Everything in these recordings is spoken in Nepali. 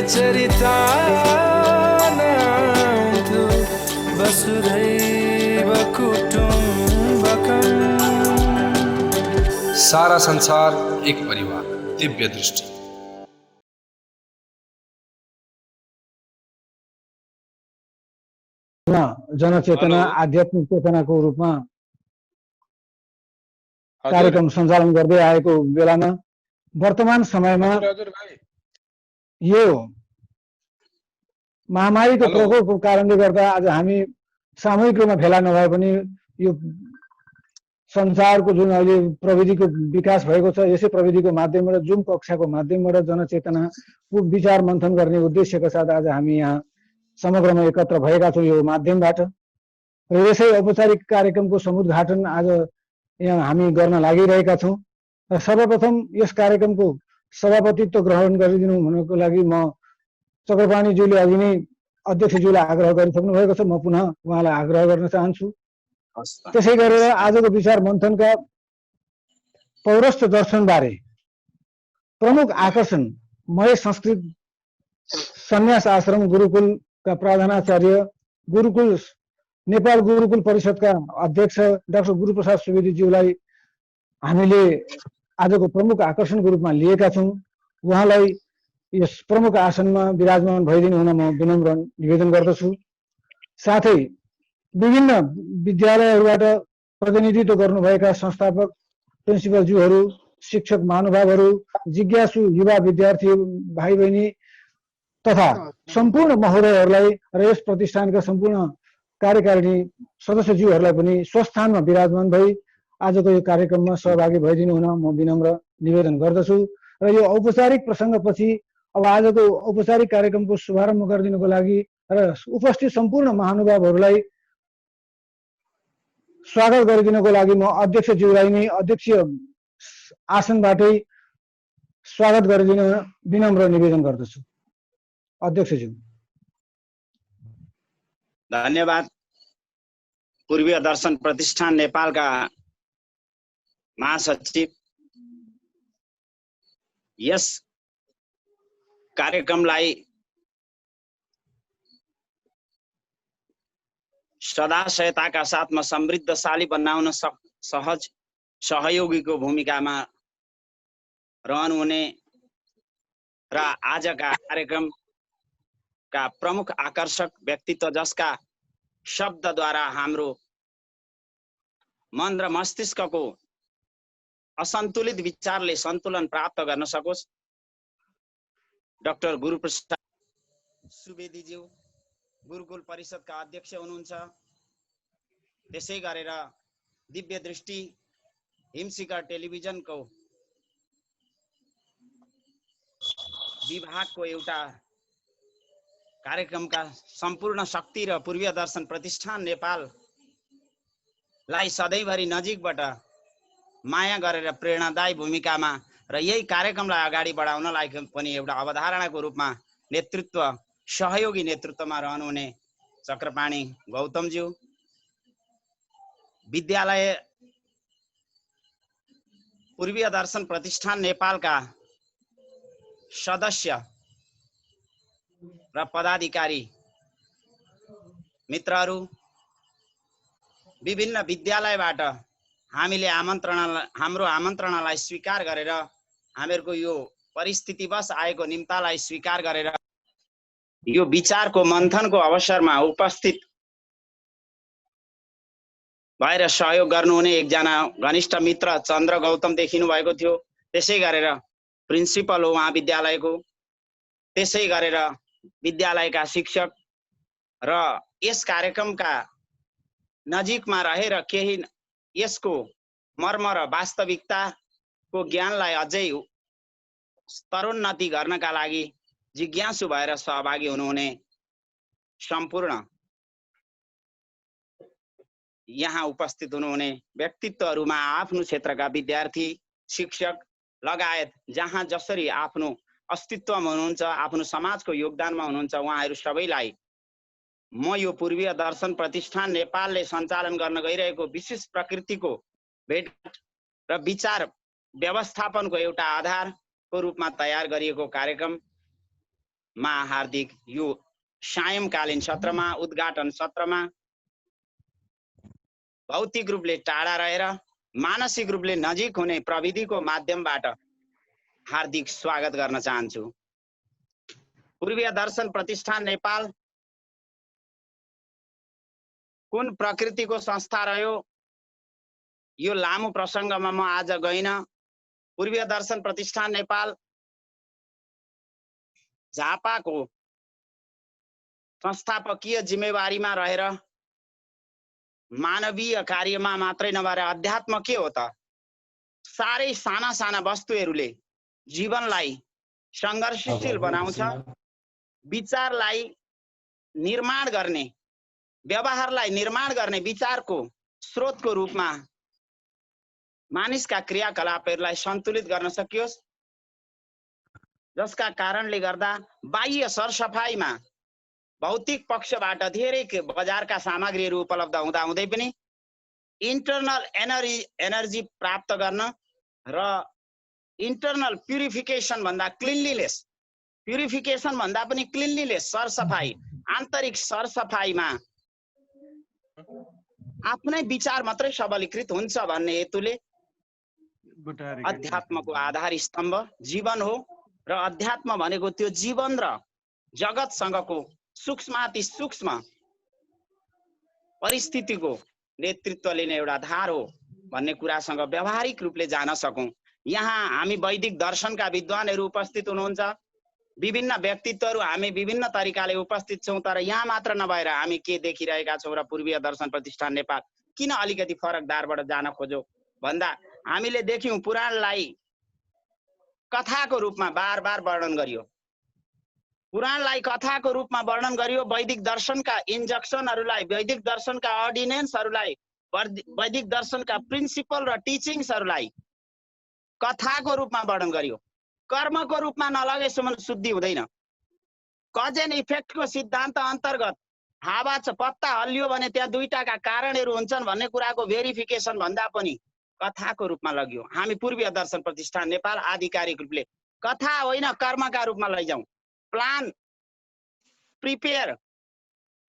चरितानां तु वसुधैव कुटुम्बकम्। सारा संसार एक परिवार, दिव्य दृष्टि। जनचेतना आध्यात्मिक चेतनाको रूपमा कार्यक्रम सञ्चालन गर्दै आएको बेलामा वर्तमान समयमा यो महामारीको प्रकोपको कारणले गर्दा आज हामी सामूहिक रूपमा भेला नभए पनि यो संसारको जुन अहिले प्रविधिको विकास भएको छ यसै प्रविधिको माध्यमबाट जुम कक्षाको माध्यमबाट जनचेतनाको विचार मन्थन गर्ने उद्देश्यका साथ आज हामी यहाँ समग्रमा एकत्र भएका छौँ यो माध्यमबाट। र यसै औपचारिक कार्यक्रमको समुद्घाटन आज यहाँ हामी गर्न लागिरहेका छौँ। र सर्वप्रथम यस कार्यक्रमको सभापतित्व ग्रहण गरिदिनु हुनको लागि म चक्रपाणीज्यूले अघि नै अध्यक्षज्यूलाई आग्रह गरिसक्नु भएको छ, म पुनः उहाँलाई आग्रह गर्न चाहन्छु। त्यसै गरेर आजको विचार मन्थनका पौरस्त्य दर्शनबारे प्रमुख आकर्षण महेश संस्कृत सन्यास आश्रम गुरुकुलका प्रधानाचार्य गुरुकुल नेपाल गुरुकुल परिषदका अध्यक्ष डाक्टर गुरुप्रसाद सुवेदीज्यूलाई हामीले आजको प्रमुख आकर्षणको रूपमा लिएका छौँ। उहाँलाई यस प्रमुख आसनमा विराजमान भइदिनु हुन म विनम्र निवेदन गर्दछु। साथै विभिन्न विद्यालयहरूबाट प्रतिनिधित्व गर्नुभएका संस्थापक प्रिन्सिपलज्यूहरू, शिक्षक महानुभावहरू, जिज्ञासु युवा विद्यार्थी भाइ बहिनी तथा सम्पूर्ण महोदयहरूलाई र यस प्रतिष्ठानका सम्पूर्ण कार्यकारिणी सदस्यज्यूहरूलाई पनि स्वस्थानमा विराजमान भई आजको यो कार्यक्रममा सहभागी भइदिनु हुन म विनम्र निवेदन गर्दछु। र यो औपचारिक प्रसङ्गपछि अब आजको औपचारिक कार्यक्रमको शुभारम्भ गरिदिनुको लागि र उपस्थित सम्पूर्ण महानुभावहरूलाई स्वागत गरिदिनुको लागि म अध्यक्षज्यूलाई नै अध्यक्षीय आसनबाटै स्वागत गरिदिन विनम्र निवेदन गर्दछु। अध्यक्षज्यू। धन्यवाद। पूर्वीय दर्शन प्रतिष्ठान नेपालका महासचिव, यस कार्यक्रमलाई सदा सहायताका साथमा समृद्धशाली बनाउन सहज सहयोगीको भूमिकामा रहनुहुने र आजका कार्यक्रमका प्रमुख आकर्षक व्यक्तित्व जसका शब्दद्वारा हाम्रो मन र मस्तिष्कको असन्तुलित विचारले सन्तुलन प्राप्त गर्न सकोस्, डाक्टर गुरुप्रसाद सुवेदीज्यू गुरुकुल परिषदका अध्यक्ष हुनुहुन्छ। त्यसै गरेर दिव्य दृष्टि हिमशिखर टेलिभिजनको विभागको एउटा कार्यक्रमका सम्पूर्ण शक्ति र पूर्वीय दर्शन प्रतिष्ठान नेपाललाई सधैँभरि नजिकबाट माया गरेर प्रेरणादायी भूमिकामा र यही कार्यक्रमलाई अगाडि बढाउनलाई पनि एउटा अवधारणाको रूपमा नेतृत्व सहयोगी नेतृत्वमा रहनुहुने चक्रपाणी गौतमज्यू, विद्यालय पूर्वीय दर्शन प्रतिष्ठान नेपालका सदस्य र पदाधिकारी मित्रहरू, विभिन्न विद्यालयबाट हामीले हाम्रो आमन्त्रणालाई स्वीकार गरेर हामीहरूको यो परिस्थितिवश आएको निम्तालाई स्वीकार गरेर यो विचारको मन्थनको अवसरमा उपस्थित भएर सहयोग गर्नुहुने एकजना घनिष्ठ मित्र चन्द्र गौतम देखिनु भएको थियो। त्यसै गरेर प्रिन्सिपल हो उहाँ विद्यालयको, त्यसै गरेर विद्यालयका शिक्षक र यस कार्यक्रमका नजिकमा रहेर केही यसको मर्म र वास्तविकताको ज्ञानलाई अझै स्तरोन्नति गर्नका लागि जिज्ञासु भएर सहभागी हुनुहुने सम्पूर्ण यहाँ उपस्थित हुनुहुने व्यक्तित्वहरूमा आफ्नो क्षेत्रका विद्यार्थी, शिक्षक लगायत जहाँ जसरी आफ्नो अस्तित्वमा हुनुहुन्छ, आफ्नो समाजको योगदानमा हुनुहुन्छ, उहाँहरू सबैलाई म यो पूर्वीय दर्शन प्रतिष्ठान नेपालले सञ्चालन गर्न गइरहेको विशेष प्रकृतिको भेट र विचार व्यवस्थापनको एउटा आधारको रूपमा तयार गरिएको कार्यक्रम हार्दिक यो सायंकालीन सत्रमा उद्घाटन सत्रमा भौतिक रूपले टाढा रहेर मानसिक रूपले नजिक हुने प्रविधिको माध्यमबाट हार्दिक स्वागत गर्न चाहन्छु। पूर्वीय दर्शन प्रतिष्ठान नेपाल कुन प्रकृतिको संस्था रह्यो यो लामो प्रसङ्गमा म आज गइन। पूर्वीय दर्शन प्रतिष्ठान नेपाल झापाको संस्थापकीय जिम्मेवारीमा रहेर मानवीय कार्यमा मात्रै नभएर अध्यात्म के हो त, सारै साना साना वस्तुहरूले जीवनलाई संघर्षशील बनाउँछ, विचारलाई निर्माण गर्ने, व्यवहारलाई निर्माण गर्ने विचारको स्रोतको रूपमा मानिसका क्रियाकलापहरूलाई सन्तुलित गर्न सकियोस्, जसका कारणले गर्दा बाह्य सरसफाइमा भौतिक पक्षबाट धेरै बजारका सामग्रीहरू उपलब्ध हुँदा हुँदै पनि इन्टरनल एनर्जी प्राप्त गर्न र इन्टरनल प्युरिफिकेसन भन्दा क्लिनलीनेस, प्युरिफिकेसन भन्दा पनि क्लिनलीनेस सरसफाई, आन्तरिक सरसफाइमा आफ्नै विचार मात्रै सबलीकृत हुन्छ भन्ने हेतुले अध्यात्मको आधार स्तम्भ जीवन हो र अध्यात्म भनेको त्यो जीवन र जगतसँगको सूक्ष्माति सूक्ष्म परिस्थितिको नेतृत्व लिने एउटा धार हो भन्ने कुरासँग व्यावहारिक रूपले जान सकौं। यहाँ हामी वैदिक दर्शनका विद्वानहरू उपस्थित हुनुहुन्छ, विभिन्न व्यक्तित्वहरू हामी विभिन्न तरिकाले उपस्थित छौं, तर यहाँ मात्र नभएर हामी के देखिरहेका छौं र पूर्वीय दर्शन प्रतिष्ठान नेपाल किन अलिकति फरक धारबाट जान खोज्यो भन्दा हामीले देख्यौं पुराणलाई कथाको रूपमा बार बार वर्णन गरियो, पुराणलाई कथाको रूपमा वर्णन गरियो, वैदिक दर्शनका इन्जक्सनहरूलाई, वैदिक दर्शनका अर्डिनेन्सहरूलाई, वैदिक दर्शनका प्रिन्सिपल र टिचिङ्सहरूलाई कथाको रूपमा वर्णन गरियो। कर्मको रूपमा नलगेसम्म शुद्धि हुँदैन। कज एन्ड इफेक्टको सिद्धान्त अन्तर्गत हावा छ पत्ता हल्लियो भने त्यहाँ दुईटाका कारणहरू हुन्छन् भन्ने कुराको भेरिफिकेसन भन्दा पनि कथाको रूपमा लग्यो। हामी पूर्वीय दर्शन प्रतिष्ठान नेपाल आधिकारिक रूपले कथा होइन कर्मका रूपमा लैजाउँ, प्लान प्रिपेयर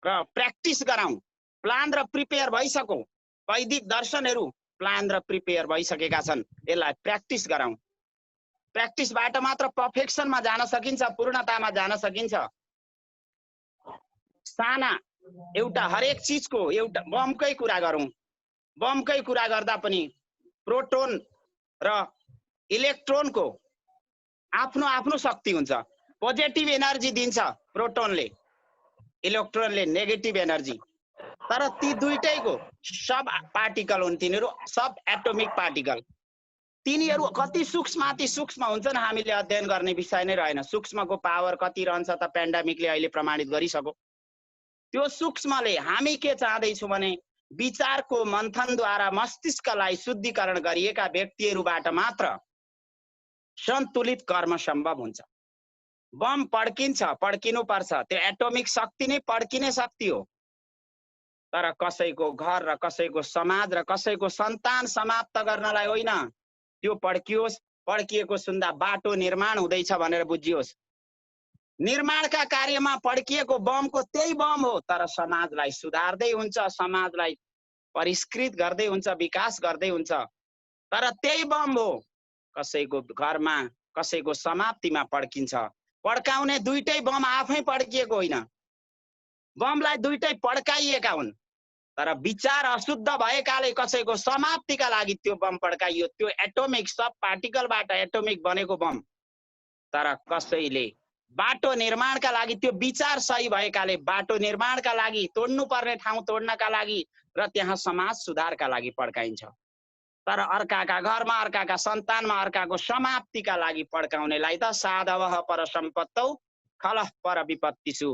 र प्र्याक्टिस गराउँ। प्लान र प्रिपेयर भइसक्यो, वैदिक दर्शनहरू प्लान र प्रिपेयर भइसकेका छन्, यसलाई प्र्याक्टिस गराउँ। प्र्याक्टिसबाट मात्र पर्फेक्सनमा जान सकिन्छ, पूर्णतामा जान सकिन्छ। साना एउटा हरेक चिजको एउटा बमकै कुरा गरौँ, बमकै कुरा गर्दा पनि प्रोटोन र इलेक्ट्रोनको आफ्नो आफ्नो शक्ति हुन्छ। पोजिटिभ एनर्जी दिन्छ प्रोटोनले, इलेक्ट्रोनले नेगेटिभ एनर्जी, तर ती दुईटैको सब पार्टिकल हुन्, तिनीहरू सब एटोमिक पार्टिकल। तिनीहरू कति सूक्ष्माति सूक्ष्म हुन्छन् हामीले अध्ययन गर्ने विषय नै रहेन। सूक्ष्मको पावर कति रहन्छ त पेन्डेमिकले अहिले प्रमाणित गरिसक्यो। त्यो सूक्ष्मले हामी के चाहदैछौँ भने विचारको मन्थनद्वारा मस्तिष्कलाई शुद्धिकरण गरिएका व्यक्तिहरूबाट मात्र सन्तुलित कर्म सम्भव हुन्छ। बम पड्किन्छ, पड्किनु पर्छ, त्यो एटोमिक शक्ति नै पड्किने शक्ति हो, तर कसैको घर र कसैको समाज र कसैको सन्तान समाप्त गर्नलाई होइन। त्यो पड्कियोस्, पड्किएको सुन्दा बाटो निर्माण हुँदैछ भनेर बुझियोस्। निर्माणका कार्यमा पड्किएको बमको त्यही बम हो, तर समाजलाई सुधार्दै हुन्छ, समाजलाई परिष्कृत गर्दै हुन्छ, विकास गर्दै हुन्छ, तर त्यही बम हो। कसैको घरमा कसैको समाप्तिमा पड्किन्छ। पड्काउने दुईटै बम आफै पड्किएको होइन, बमलाई दुईटै पड्काइएका हुन्, तर विचार अशुद्ध भएकाले कसैको समाप्तिका लागि त्यो बम पड्काइयो। त्यो एटोमिक सब पार्टिकलबाट एटोमिक बनेको बम, तर कसैले बाटो निर्माणका लागि त्यो विचार सही भएकाले बाटो निर्माणका लागि, तोड्नु पर्ने ठाउँ तोड्नका लागि र त्यहाँ समाज सुधारका लागि पड्काइन्छ। तर अर्काका घरमा, अर्काका सन्तानमा, अर्काको समाप्तिका लागि पड्काउनेलाई त साधवः पर सम्पत्तौ खलः पर विपत्तिषु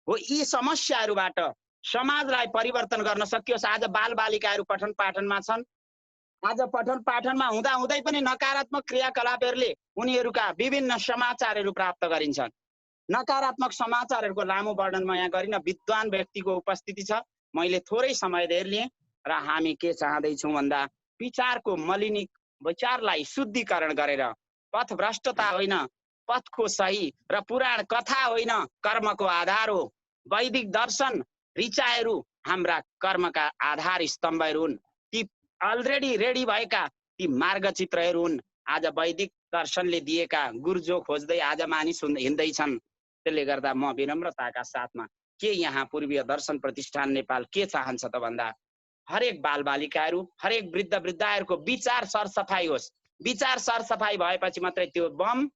हो। यी समस्याहरूबाट समाजलाई परिवर्तन गर्न सकियोस्। आज बालबालिकाहरू पठन पाठनमा छन्, आज पठन पाठनमा हुँदा हुँदै पनि नकारात्मक क्रियाकलापहरूले उनीहरूका विभिन्न समाचारहरू प्राप्त गरिन्छन्। नकारात्मक समाचारहरूको लामो वर्णन म यहाँ गरिन, विद्वान व्यक्तिको उपस्थिति छ, मैले थोरै समय धेर लिएँ र हामी के चाहँदैछौँ भन्दा विचारको विचारलाई शुद्धिकरण गरेर पथभ्रष्टता होइन पथको सही र पुराण कथा होइन कर्मको आधार हो। वैदिक दर्शन ऋचाहरू हाम्रा कर्मका आधार स्तम्भहरू हुन्। ती अलरेडी रेडी भएका ती मार्गचित्रहरू हुन्। आज वैदिक दर्शनले दिएका गुर्जो खोज्दै आज मानिस हिँड्दैछन्। त्यसले गर्दा म विनम्रताका साथमा के यहाँ पूर्वीय दर्शन प्रतिष्ठान नेपाल के चाहन्छ त भन्दा हरेक बालबालिकाहरू हरेक वृद्ध वृद्धाहरूको विचार सरसफाइ होस्। विचार सरसफाइ भएपछि मात्रै त्यो बम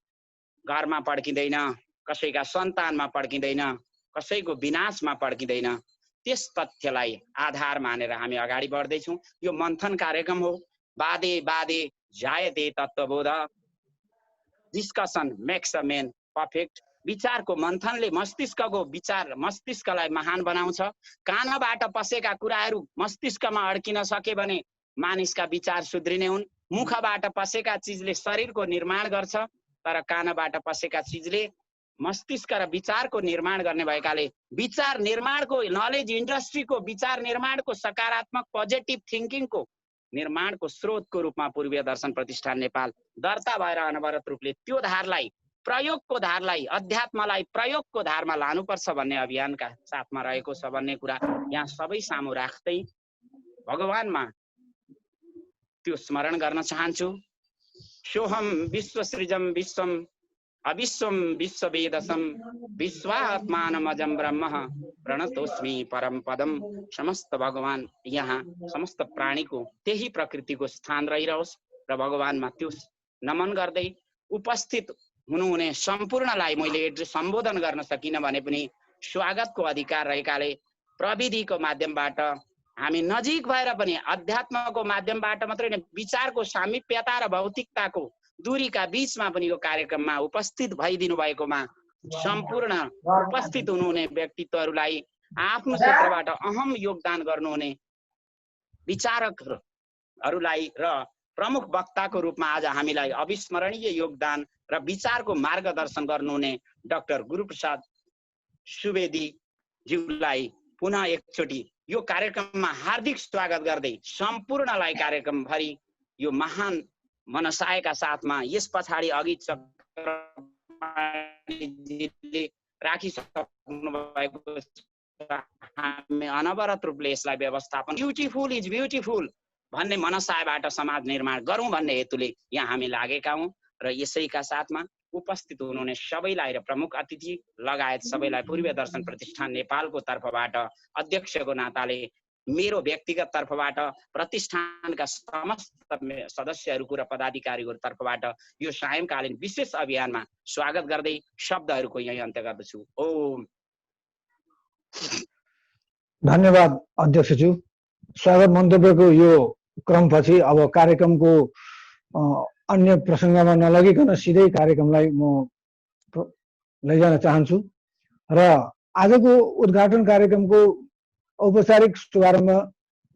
घरमा पड्किँदैन, कसैका सन्तानमा पड्किँदैन, कसैको विनाशमा पड्किँदैन। त्यस तथ्यलाई आधार मानेर हामी अगाडि बढ्दैछौँ। यो मन्थन कार्यक्रम हो। बादे बादे जायते तत्त्वबोध, discussion makes a man perfect. विचारको मन्थनले मस्तिष्कको विचार मस्तिष्कलाई महान बनाउँछ। कानबाट पसेका कुराहरू मस्तिष्कमा अड्किन सके भने मानिसका विचार सुध्रिने हुन्। मुखबाट पसेका चिजले शरीरको निर्माण गर्छ, तर कानबाट पसेका चिजले मस्तिष्क र विचारको निर्माण गर्ने भएकाले विचार निर्माणको नलेज इन्डस्ट्रीको विचार निर्माणको सकारात्मक पोजिटिभ थिङ्किङको निर्माणको स्रोतको रूपमा पूर्वीय दर्शन प्रतिष्ठान नेपाल दर्ता भएर अनवरत रूपले त्यो धारलाई प्रयोगको धारलाई अध्यात्मलाई प्रयोगको धारमा लानुपर्छ भन्ने अभियानका साथमा रहेको छ भन्ने कुरा यहाँ सबै सामु राख्दै भगवानमा त्यो स्मरण गर्न चाहन्छु। सोहम विश्वसृजम विश्वम अविश्वम विश्ववेदसम विश्वात्मानमजं ब्रह्म प्रणतोस्मि परम पदम। समस्त भगवान यहाँ समस्त प्राणीको त्यही प्रकृतिको स्थान रहिरहोस् र भगवानमा त्यो नमन गर्दै उपस्थित हुनुहुने सम्पूर्णलाई मैले सम्बोधन गर्न सकिन भने पनि स्वागतको अधिकार रहेकाले प्रविधिको माध्यमबाट हामी नजिक भएर पनि अध्यात्मको माध्यमबाट मात्रै नै विचारको सामिप्यता र भौतिकताको दूरीका बीचमा पनि यो कार्यक्रममा उपस्थित भइदिनु भएकोमा सम्पूर्ण उपस्थित हुनुहुने व्यक्तित्वहरूलाई आफ्नो क्षेत्रबाट अहम योगदान गर्नुहुने विचारकहरूलाई र प्रमुख वक्ताको रूपमा आज हामीलाई अविस्मरणीय योगदान र विचारको मार्गदर्शन गर्नुहुने डाक्टर गुरुप्रसाद सुवेदी ज्यूलाई पुनः एकचोटि यो कार्यक्रममा हार्दिक स्वागत गर्दै सम्पूर्णलाई कार्यक्रमभरि यो महान मनसायका साथमा यस पछाडि अघि चक्रपाणीजीले राखिसक्नु भएको हामी अनवरत रूपले यसलाई व्यवस्थापन ब्युटिफुल इज ब्युटिफुल भन्ने मनसायबाट समाज निर्माण गरौँ भन्ने हेतुले यहाँ हामी लागेका हौँ र यसैका साथमा उपस्थित हुनुहुने सबैलाई र प्रमुख अतिथि लगायत सबैलाई पूर्वीय दर्शन प्रतिष्ठान नेपालको तर्फबाट अध्यक्षको नाताले मेरो व्यक्तिगत तर्फबाट प्रतिष्ठानका समस्त सदस्यहरूको र पदाधिकारीको तर्फबाट यो सायंकालीन विशेष अभियानमा स्वागत गर्दै शब्दहरूको यही अन्त्य गर्दछु। ओम। धन्यवाद अध्यक्षज्यू। स्वागत मन्तव्यको यो क्रमपछि अब कार्यक्रमको अन्य प्रसङ्गमा नलगिकन सिधै कार्यक्रमलाई म लैजान चाहन्छु र आजको उद्घाटन कार्यक्रमको औपचारिक शुभारम्भ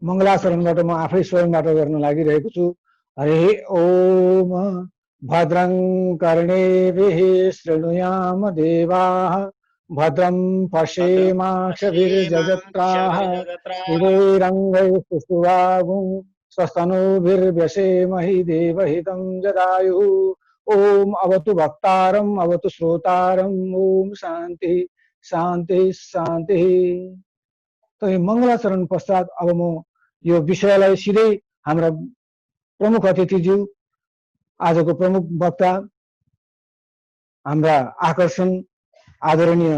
मङ्गलाचरणबाट म आफै स्वयंबाट गर्न लागिरहेको छु। हरे ओम भद्रं कर्णेभिः शृणुयाम देवाः भद्रं पश्येमाक्षभिर्यजत्राः हृदयरङ्गैस्तुष्टुवागुं स्वस्तनूभिर्व्यसेमहि देवहितं जदायुः। ओम अवतु वक्तारम् अवतु श्रोतारम्। ओम शान्ति शान्ति शान्ति। तो मङ्गलाचरण पश्चात अब म यो विषयलाई सिधै हाम्रा प्रमुख अतिथिज्यू आजको प्रमुख वक्ता हाम्रा आकर्षण आदरणीय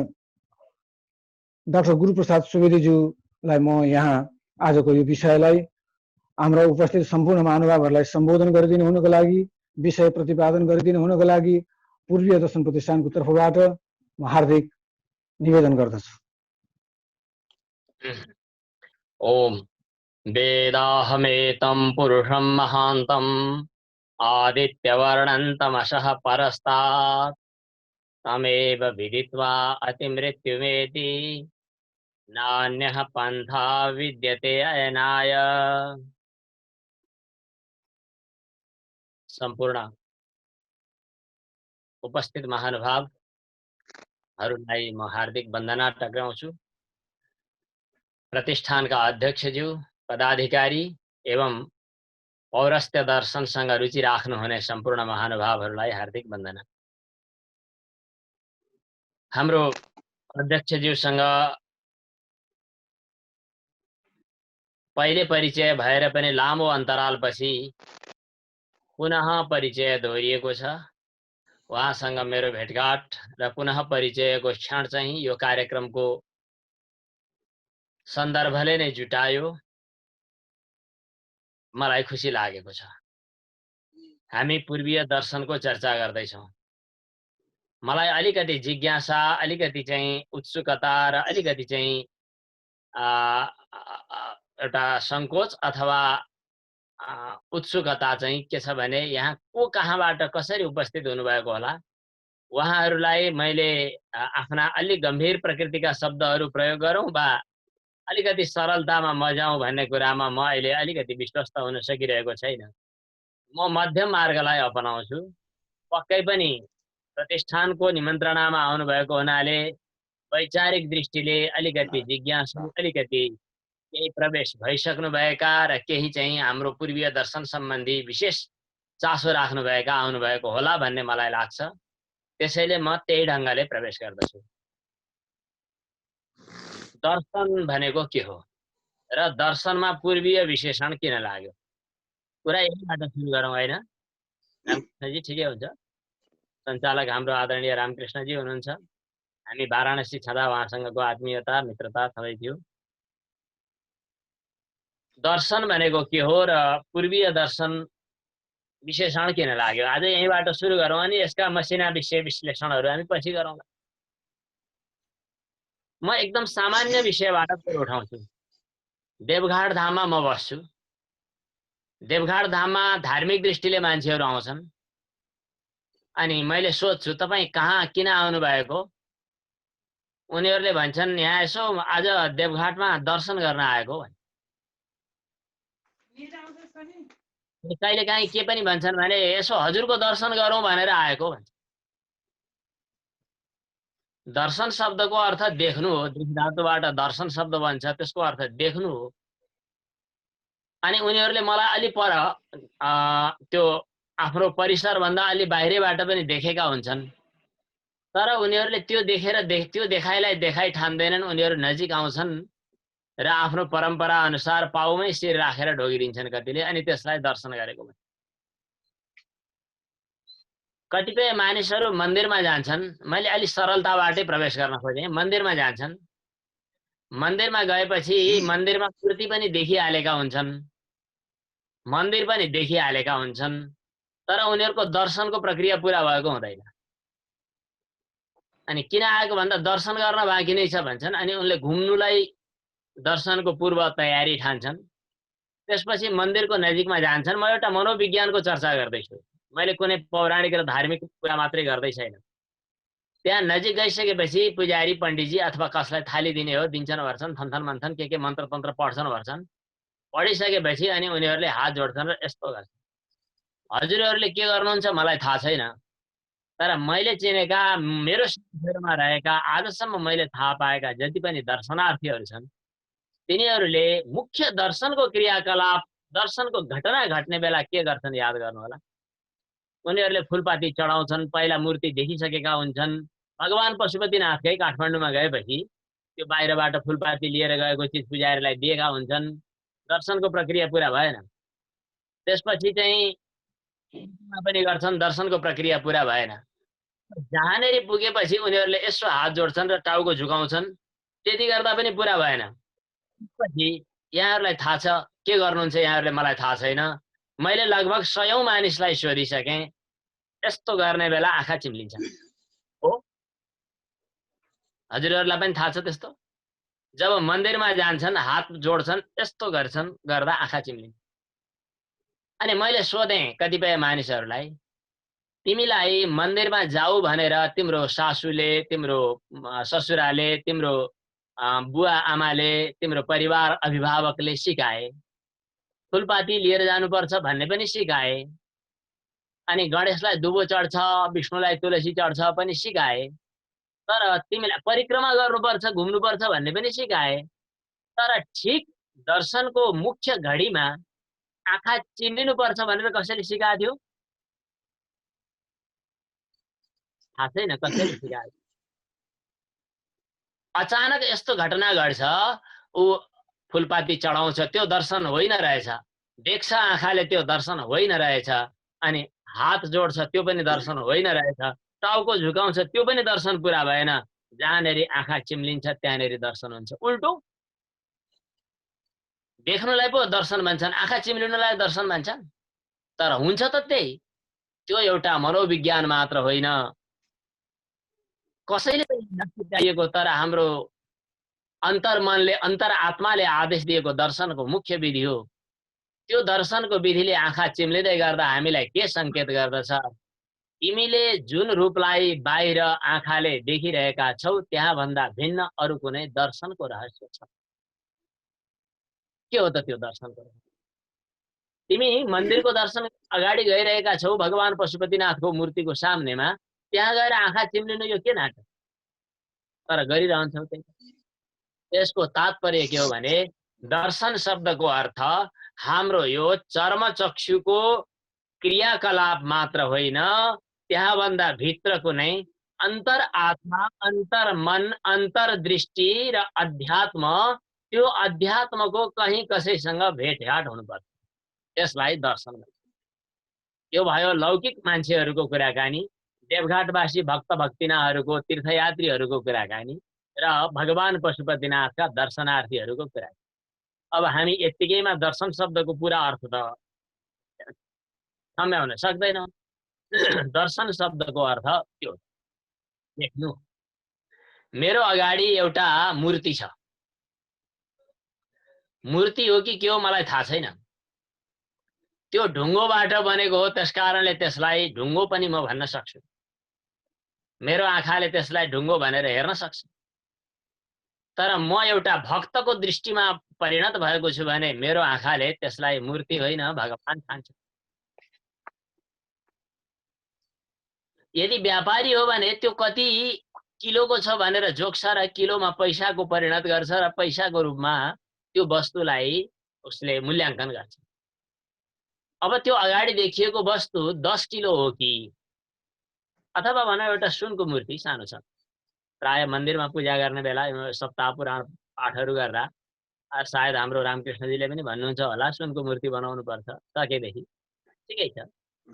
डाक्टर गुरुप्रसाद सुवेदीज्यूलाई म यहाँ आजको यो विषयलाई हाम्रा उपस्थित सम्पूर्ण महानुभावहरूलाई सम्बोधन गरिदिनु हुनको लागि विषय प्रतिपादन गरिदिनु हुनको लागि पूर्वीय दर्शन प्रतिष्ठानको तर्फबाट म हार्दिक निवेदन गर्दछु। ओम वेदाहमेतं पुरुषं महान्तम् आदित्यवर्णन्तमशः परस्तात् तमेव विदित्वा अतिमृत्युमेति नान्यः पन्था विद्यते अयनाय। सम्पूर्ण उपस्थित महानुभावहरूलाई म हार्दिक वन्दना टक्राउँछु। प्रतिष्ठानका अध्यक्षज्यू पदाधिकारी एवं पौरस्त्य दर्शनसँग रुचि राख्नुहुने सम्पूर्ण महानुभावहरूलाई हार्दिक वन्दना। हाम्रो अध्यक्षज्यूसँग पहिले परिचय भएर पनि लामो अन्तरालपछि पुनः परिचय दोहोरिएको छ। उहाँसँग मेरो भेटघाट र पुनः परिचयको क्षण चाहिँ यो कार्यक्रमको सन्दर्भले नै जुटायो। मलाई खुसी लागेको छ। हामी पूर्वीय दर्शनको चर्चा गर्दैछौँ। मलाई अलिकति जिज्ञासा, अलिकति चाहिँ उत्सुकता र अलिकति चाहिँ एउटा सङ्कोच अथवा उत्सुकता चाहिँ के छ भने यहाँ को कहाँबाट कसरी उपस्थित हुनुभएको होला। उहाँहरूलाई मैले आफ्ना अलिक गम्भीर प्रकृतिका शब्दहरू प्रयोग गरौँ वा अलिकति सरलतामा मजाउँ भन्ने कुरामा म अहिले अलिकति विश्वस्त हुन सकिरहेको छैन। म मध्यम मार्गलाई अपनाउँछु। पक्कै पनि प्रतिष्ठानको निमन्त्रणामा आउनुभएको हुनाले वैचारिक दृष्टिले अलिकति जिज्ञासु, अलिकति केही प्रवेश भइसक्नुभएका र केही चाहिँ हाम्रो पूर्वीय दर्शन सम्बन्धी विशेष चासो राख्नुभएका आउनुभएको होला भन्ने मलाई लाग्छ। त्यसैले म त्यही ढङ्गले प्रवेश गर्दछु। दर्शन भनेको के हो र दर्शनमा पूर्वीय विशेषण किन लाग्यो? कुरा यहीबाट सुरु गरौँ होइन? रामकृष्णजी ठिकै हुन्छ। सञ्चालक हाम्रो आदरणीय रामकृष्णजी हुनुहुन्छ। हामी वाराणसी छँदा उहाँसँगको आत्मीयता, मित्रता सबै थियो। दर्शन भनेको के हो र पूर्वीय दर्शन विशेषण किन लाग्यो? आज यहीँबाट सुरु गरौँ अनि यसका मसिना विषय विश्लेषणहरू हामी पछि गरौँला। म एकदम सामान्य विषयबाट कुरो उठाउँछु। देवघाट धाममा म बस्छु। देवघाट धाममा धार्मिक दृष्टिले मान्छेहरू आउँछन्। अनि मैले सोध्छु तपाईँ कहाँ किन आउनु भएको? उनीहरूले भन्छन् यहाँ यसो आज देवघाटमा दर्शन गर्न आएको भन्छ। कहिलेकाहीँ के पनि भन्छन् भने यसो हजुरको दर्शन गरौँ भनेर आएको भन्छ। दर्शन शब्दको अर्थ देख्नु हो। दृष्टि धातुबाट दर्शन शब्द बन्छ, त्यसको अर्थ देख्नु हो। अनि उनीहरूले मलाई अलि पर त्यो आफ्नो परिसरभन्दा अलि बाहिरबाट पनि देखेका हुन्छन्। तर उनीहरूले त्यो त्यो देखाइलाई देखाइ ठान्दैनन्। उनीहरू नजिक आउँछन् र आफ्नो परम्परा अनुसार पाउमै शिर राखेर ढोगिदिन्छन् कतिले, अनि त्यसलाई दर्शन गरेको भन्छ। कतिपय मानिसहरू मन्दिरमा जान्छन्। मैले अलि सरलताबाटै प्रवेश गर्न खोजेँ। मन्दिरमा जान्छन्। मन्दिरमा गएपछि मन्दिरमा मूर्ति पनि देखिहालेका हुन्छन्, मन्दिर पनि देखिहालेका हुन्छन्, तर उनीहरूको दर्शनको प्रक्रिया पुरा भएको हुँदैन। अनि किन आएको भन्दा दर्शन गर्न बाँकी नै छ भन्छन्। अनि उनले घुम्नुलाई दर्शनको पूर्व तयारी ठान्छन्। त्यसपछि मन्दिरको नजिकमा जान्छन्। म एउटा मनोविज्ञानको चर्चा गर्दैछु। मैले कुनै पौराणिक र धार्मिक कुरा मात्रै गर्दै छैन। त्यहाँ नजिक गइसकेपछि पुजारी पण्डितजी अथवा कसलाई थाली दिने हो दिन्छन्, भर्छन्, थन्थन मन्थन के मन्त्र तन्त्र पढ्छन्, भर्छन्। पढिसकेपछि अनि उनीहरूले हात जोड्छन् र यस्तो गर्छन्। हजुरहरूले के गर्नुहुन्छ मलाई थाहा छैन, तर मैले चिनेका, मेरो संसारमा रहेका, आजसम्म मैले थाहा पाएका जति पनि दर्शनार्थीहरू छन् तिनीहरूले मुख्य दर्शनको क्रियाकलाप, दर्शनको घटना घट्ने बेला के गर्छन् याद गर्नु होला। उनीहरूले फुलपाती चढाउँछन्। पहिला मूर्ति देखिसकेका हुन्छन्। भगवान पशुपतिनाथकै काठमाडौँमा गएपछि त्यो बाहिरबाट फुलपाती लिएर गएको चिज पुजारीलाई दिएका हुन्छन्। दर्शनको प्रक्रिया पुरा भएन। त्यसपछि चाहिँ पनि गर्छन्, दर्शनको प्रक्रिया पुरा भएन। जहाँनेरि पुगेपछि उनीहरूले यसो हात जोड्छन् र टाउको झुकाउँछन्। त्यति गर्दा पनि पुरा भएन। त्यसपछि यहाँहरूलाई थाहा छ के गर्नुहुन्छ यहाँहरूले मलाई थाहा छैन। मैले लगभग 100औं मानिसलाई सोधिसकेँ। यस्तो गर्ने बेला आँखा चिम्लिन्छ। हो, हजुरहरूलाई पनि थाहा छ त्यस्तो? जब मन्दिरमा जान्छन् हात जोड्छन्, यस्तो गर्छन्, गर्दा आँखा चिम्लिन्छ। अनि मैले सोधेँ कतिपय मानिसहरूलाई, तिमीलाई मन्दिरमा जाऊ भनेर तिम्रो सासूले, तिम्रो ससुराले, तिम्रो बुवा आमाले, तिम्रो परिवार अभिभावकले सिकाए। फुलपाती लिएर जानुपर्छ भन्ने पनि सिकाए। अनि गणेशलाई दुबो चढ्छ, विष्णुलाई तुलसी चढ्छ पनि सिकाए। तर तिमीलाई परिक्रमा गर्नुपर्छ, घुम्नुपर्छ भन्ने पनि सिकाए। तर ठिक दर्शनको मुख्य घडीमा आँखा चिम्लिनुपर्छ भनेर कसैले सिकाएको थियो? थाहा छैन कसैले सिकायो। अचानक यस्तो घटना घट्छ, ऊ फुलपाती चढाउँछ, त्यो दर्शन होइन रहेछ। देख्छ आँखाले, त्यो दर्शन होइन रहेछ। अनि हात जोड्छ, त्यो पनि दर्शन होइन रहेछ। टाउको झुकाउँछ, त्यो पनि दर्शन पुरा भएन। जहाँनेरि आँखा चिम्लिन्छ त्यहाँनेरि दर्शन हुन्छ। उल्टो देख्नुलाई पो दर्शन भन्छन्, आँखा चिम्लिनुलाई दर्शन भन्छन्। तर हुन्छ त त्यही। त्यो एउटा मनोविज्ञान मात्र होइन, कसैले चाहिएको, तर हाम्रो अन्तर्मनले, अन्तरआत्माले आदेश दिएको दर्शनको मुख्य विधि हो। त्यो दर्शनको विधिले आँखा चिम्लिँदै गर्दा हामीलाई के सङ्केत गर्दछ? तिमीले जुन रूपलाई बाहिर आँखाले देखिरहेका छौ त्यहाँभन्दा भिन्न अरू कुनै दर्शनको रहस्य छ। के हो त त्यो दर्शनको रहस्य? तिमी मन्दिरको दर्शन अगाडि गइरहेका छौ, भगवान पशुपतिनाथको मूर्तिको सामनेमा, त्यहाँ गएर आँखा चिम्लिनु यो के नाटक? तर गरिरहन्छौ त्यही। यसको तात्पर्य के हो भने दर्शन शब्दको अर्थ हाम्रो यो चर्मचक्षुको क्रियाकलाप मात्र होइन, त्यहाँभन्दा भित्र कुनै अन्तरआत्मा, अन्तर्मन, अन्तर्दृष्टि र अध्यात्म, त्यो अध्यात्मको कहीँ कसैसँग भेटघाट हुनुपर्छ। त्यसलाई दर्शन भन्छ। यो भयो लौकिक मान्छेहरूको कुराकानी, देवघाटवासी भक्त भक्तिनाहरूको, तीर्थयात्रीहरूको कुराकानी र भगवान पशुपतिनाथका दर्शनार्थीहरूको कुराकानी। अब हामी यत्तिकैमा दर्शन शब्दको पुरा अर्थ त सम्झाउन सक्दैनौँ। दर्शन शब्दको अर्थ के हो? देख्नु। मेरो अगाडि एउटा मूर्ति छ। मूर्ति हो कि के हो मलाई थाहा छैन। त्यो ढुङ्गोबाट बनेको हो, त्यसकारणले त्यसलाई ढुङ्गो पनि म भन्न सक्छु। मेरो आँखाले त्यसलाई ढुङ्गो भनेर हेर्न सक्छु। तर म एउटा भक्तको दृष्टिमा परिणत भएको छु भने मेरो आँखाले त्यसलाई मूर्ति होइन भगवान ठान्छ। यदि व्यापारी हो भने त्यो कति किलोको छ भनेर जोख्छ र किलोमा पैसाको परिणत गर्छ र पैसाको रूपमा त्यो वस्तुलाई उसले मूल्याङ्कन गर्छ। अब त्यो अगाडि देखिएको वस्तु 10 किलो हो कि, अथवा भनौँ एउटा सुनको मूर्ति सानो छ। प्राय मन्दिरमा पूजा गर्ने बेला सप्ताह पुराण पाठहरू गर्दा सायद हाम्रो रामकृष्णजीले पनि भन्नुहुन्छ होला, सुनको मूर्ति बनाउनु पर्छ सकेदेखि। ठिकै छ,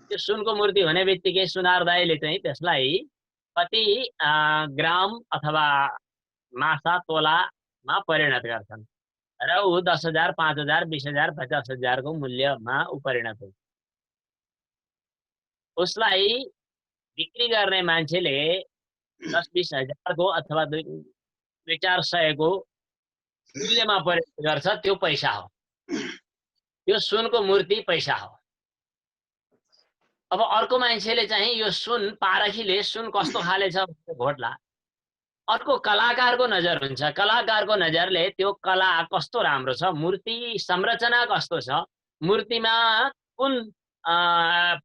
त्यो सुनको मूर्ति हुने बित्तिकै सुनार दाइले चाहिँ त्यसलाई कति ग्राम अथवा मासा तोलामा परिणत गर्छन् र ऊ 10,000, 5,000, 20,000, 50,000 को मूल्यमा ऊ परिणत हुन्छ। उसलाई बिक्री गर्ने मान्छेले 10-20 हजार को अथवा 2-400 को मूल्यमा परिणत गर्छ। त्यो पैसा हो। त्यो सुनको मूर्ति पैसा हो। अब अर्को मान्छेले चाहिँ यो सुन पारखीले सुन कस्तो खाले छ घोट्ला, अर्को कलाकारको नजर हुन्छ। कलाकारको नजरले त्यो कला कस्तो राम्रो छ, मूर्ति संरचना कस्तो छ, मूर्तिमा कुन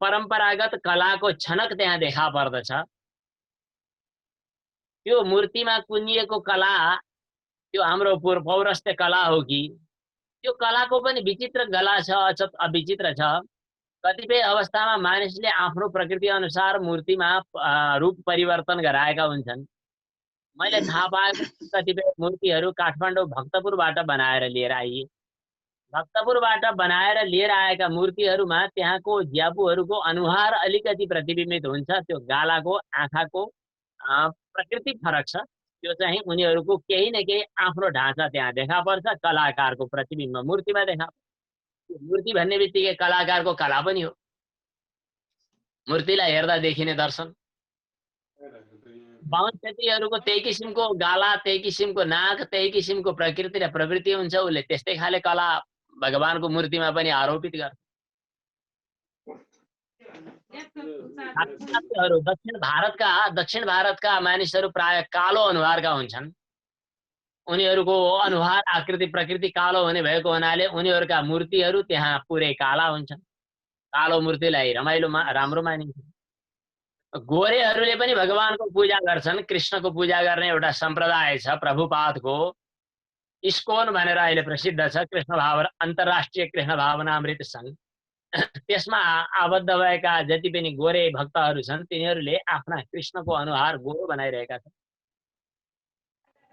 परम्परागत कलाको छनक त्यहाँ देखा पर्दछ, त्यो मूर्तिमा कुनिएको कला त्यो हाम्रो पौरस्त्य कला हो कि त्यो कलाको पनि विचित्र गला छ, विचित्र छ। कतिपय अवस्थामा मानिसले आफ्नो प्रकृति अनुसार मूर्तिमा रूप परिवर्तन गराएका हुन्छन्। मैले थाहा पाएको कतिपय मूर्तिहरू काठमाडौँ भक्तपुरबाट बनाएर लिएर आइए। भक्तपुरबाट बनाएर लिएर आएका मूर्तिहरूमा त्यहाँको ज्यापुहरूको अनुहार अलिकति प्रतिबिम्बित हुन्छ। त्यो गालाको, आँखाको प्रकृति फरक छ। त्यो चाहिँ उनीहरूको केही न केही आफ्नो ढाँचा त्यहाँ देखा पर्छ। कलाकारको प्रतिबिम्ब मूर्तिमा देखा पर्छ। मूर्ति भन्ने बित्तिकै कलाकारको कला पनि हो। मूर्तिलाई हेर्दा देखिने दर्शन। बाहुन क्षेत्रीहरूको त्यही किसिमको गाला, त्यही किसिमको नाक, त्यही किसिमको प्रकृति र प्रवृत्ति हुन्छ। उसले त्यस्तै खाले कला भगवानको मूर्तिमा पनि आरोपित गर्छ। दक्षिण भारतका मानिसहरू प्राय कालो अनुहारका हुन्छन्। उनीहरूको अनुहार आकृति प्रकृति कालो हुने भएको हुनाले उनीहरूका मूर्तिहरू त्यहाँ पुरै काला हुन्छन्। कालो मूर्तिलाई राम्रो मानिन्छ। गोरेहरूले पनि भगवानको पूजा गर्छन्। कृष्णको पूजा गर्ने एउटा सम्प्रदाय छ प्रभुपादको, इस्कोन भनेर अहिले प्रसिद्ध छ, कृष्ण भावना अन्तर्राष्ट्रिय कृष्ण भावनामृत सङ्घ। त्यसमा आबद्ध भएका जति पनि गोरे भक्तहरू छन् तिनीहरूले आफ्ना कृष्णको अनुहार गोरो बनाइरहेका छन्।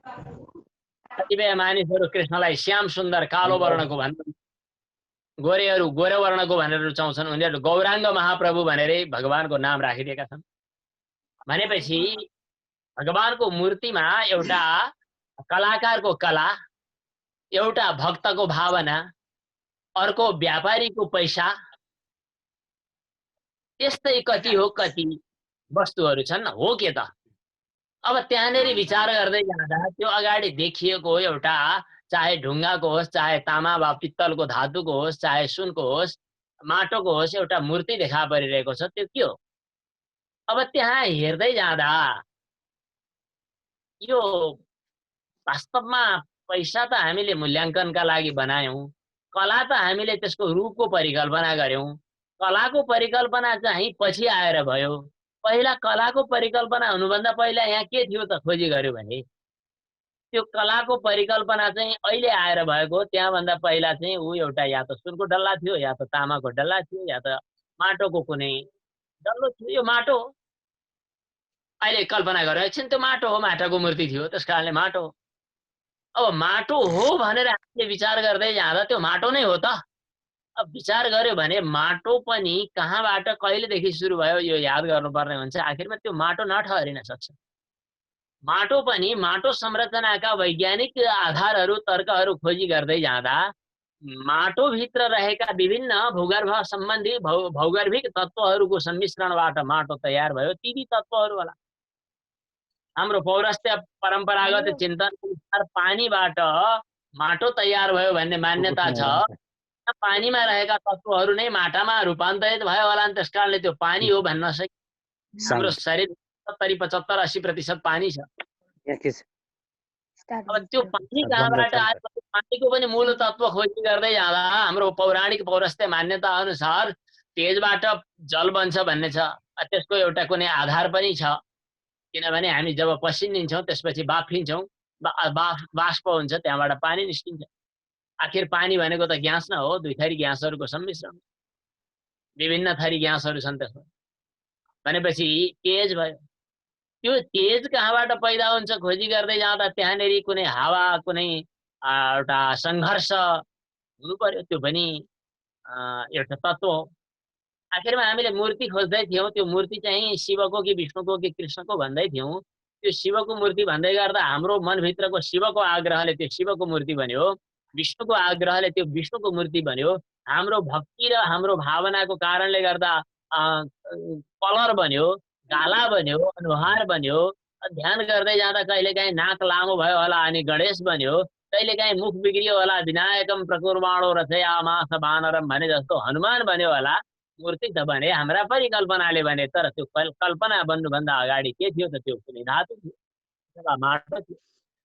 कतिपय मानिसहरू कृष्णलाई श्याम सुन्दर कालो वर्णको भन्छन्, गोरेहरू गोरे वर्णको भनेर रुचाउँछन्। उनीहरू गौराङ्ग महाप्रभु भनेरै भगवानको नाम राखिदिएका छन्। भनेपछि भगवानको मूर्तिमा एउटा कलाकारको कला, एउटा भक्तको भावना, अर्को व्यापारीको पैसा, त्यस्तै कति हो कति वस्तुहरू छन्। हो के त? अब त्यहाँनेरि विचार गर्दै जाँदा त्यो अगाडि देखिएको एउटा चाहे ढुङ्गाको होस्, चाहे तामा वा पित्तलको धातुको होस्, चाहे सुनको होस्, माटोको होस्, एउटा मूर्ति देखा परिरहेको छ। त्यो के हो? अब त्यहाँ हेर्दै जाँदा यो वास्तवमा पैसा त हामीले मूल्याङ्कनका लागि बनायौँ, कला त हामीले त्यसको रूपको परिकल्पना गर्यौँ। कलाको परिकल्पना चाहिँ पछि आएर भयो। पहिला कलाको परिकल्पना हुनुभन्दा पहिला यहाँ के थियो त खोजी गर्यो भने त्यो कलाको परिकल्पना चाहिँ अहिले आएर भएको। त्यहाँभन्दा पहिला चाहिँ ऊ एउटा या त सुनको डल्ला थियो, या त तामाको डल्ला थियो, या त माटोको कुनै डल्लो थियो। यो माटो हो। अहिले कल्पना गरेर एकछिन त्यो माटो हो, माटाको मूर्ति थियो, त्यस कारणले माटो हो। अब माटो हो भनेर हामीले विचार गर्दै जाँदा त्यो माटो नै हो त। अब विचार गर्यो भने माटो पनि कहाँबाट कहिलेदेखि सुरु भयो यो याद गर्नुपर्ने हुन्छ। आखिरमा त्यो माटो नठहरिन सक्छ। माटो पनि माटो संरचनाका वैज्ञानिक आधारहरू, तर्कहरू खोजी गर्दै जाँदा माटोभित्र रहेका विभिन्न भूगर्भ सम्बन्धी भौगर्भिक तत्त्वहरूको सम्मिश्रणबाट माटो तयार भयो। ती तत्त्वहरू होला। हाम्रो पौरस्त्य परम्परागत चिन्तन अनुसार पानीबाट माटो तयार भयो भन्ने मान्यता छ। पानीमा रहेका तत्त्वहरू नै माटामा रूपान्तरित भयो होला, त्यस कारणले त्यो पानी हो भन्न सकिन्छ। हाम्रो शरीर 70-75-80% पानी छ। अब त्यो पानी कहाँबाट आयो? पानीको पनि मूल तत्त्व खोजी गर्दै जाँदा हाम्रो पौराणिक पौरस्त्य मान्यता अनुसार तेजबाट जल बन्छ भन्ने छ। त्यसको एउटा कुनै आधार पनि छ, किनभने हामी जब पसिनिन्छौँ त्यसपछि बाफिन्छौँ, बाष्प हुन्छ, त्यहाँबाट पानी निस्किन्छ। आखिर पानी भनेको त ग्यास न हो, दुई थरी ग्यासहरूको सम्मिश्रण। विभिन्न थरी ग्यासहरू छन् त्यसमा। भनेपछि तेज भयो। त्यो तेज कहाँबाट पैदा हुन्छ खोजी गर्दै जाँदा त्यहाँनेरि कुनै हावा, कुनै एउटा सङ्घर्ष हुनु पर्यो। त्यो पनि एउटा तत्त्व हो। आखिरमा हामीले मूर्ति खोज्दै थियौँ। त्यो मूर्ति चाहिँ शिवको कि विष्णुको कि कृष्णको भन्दै थियौँ। त्यो शिवको मूर्ति भन्दै गर्दा हाम्रो मनभित्रको शिवको आग्रहले त्यो शिवको मूर्ति बन्यो, विष्णुको आग्रहले त्यो विष्णुको मूर्ति बन्यो। हाम्रो भक्ति र हाम्रो भावनाको कारणले गर्दा कलर बन्यो, गाला बन्यो, अनुहार बन्यो। ध्यान गर्दै जाँदा कहिलेकाहीँ नाक लामो भयो होला अनि गणेश बन्यो, कहिलेकाहीँ मुख बिग्रियो होला, विनायकम प्रकुर्वाणो रचयामास वानरम भने जस्तो हनुमान बन्यो होला। मूर्ति त बने हाम्रा परिकल्पनाले बने, तर त्यो कल्पना बन्नुभन्दा अगाडि के थियो त? त्यो कुनै धातु थियो अथवा माटो थियो।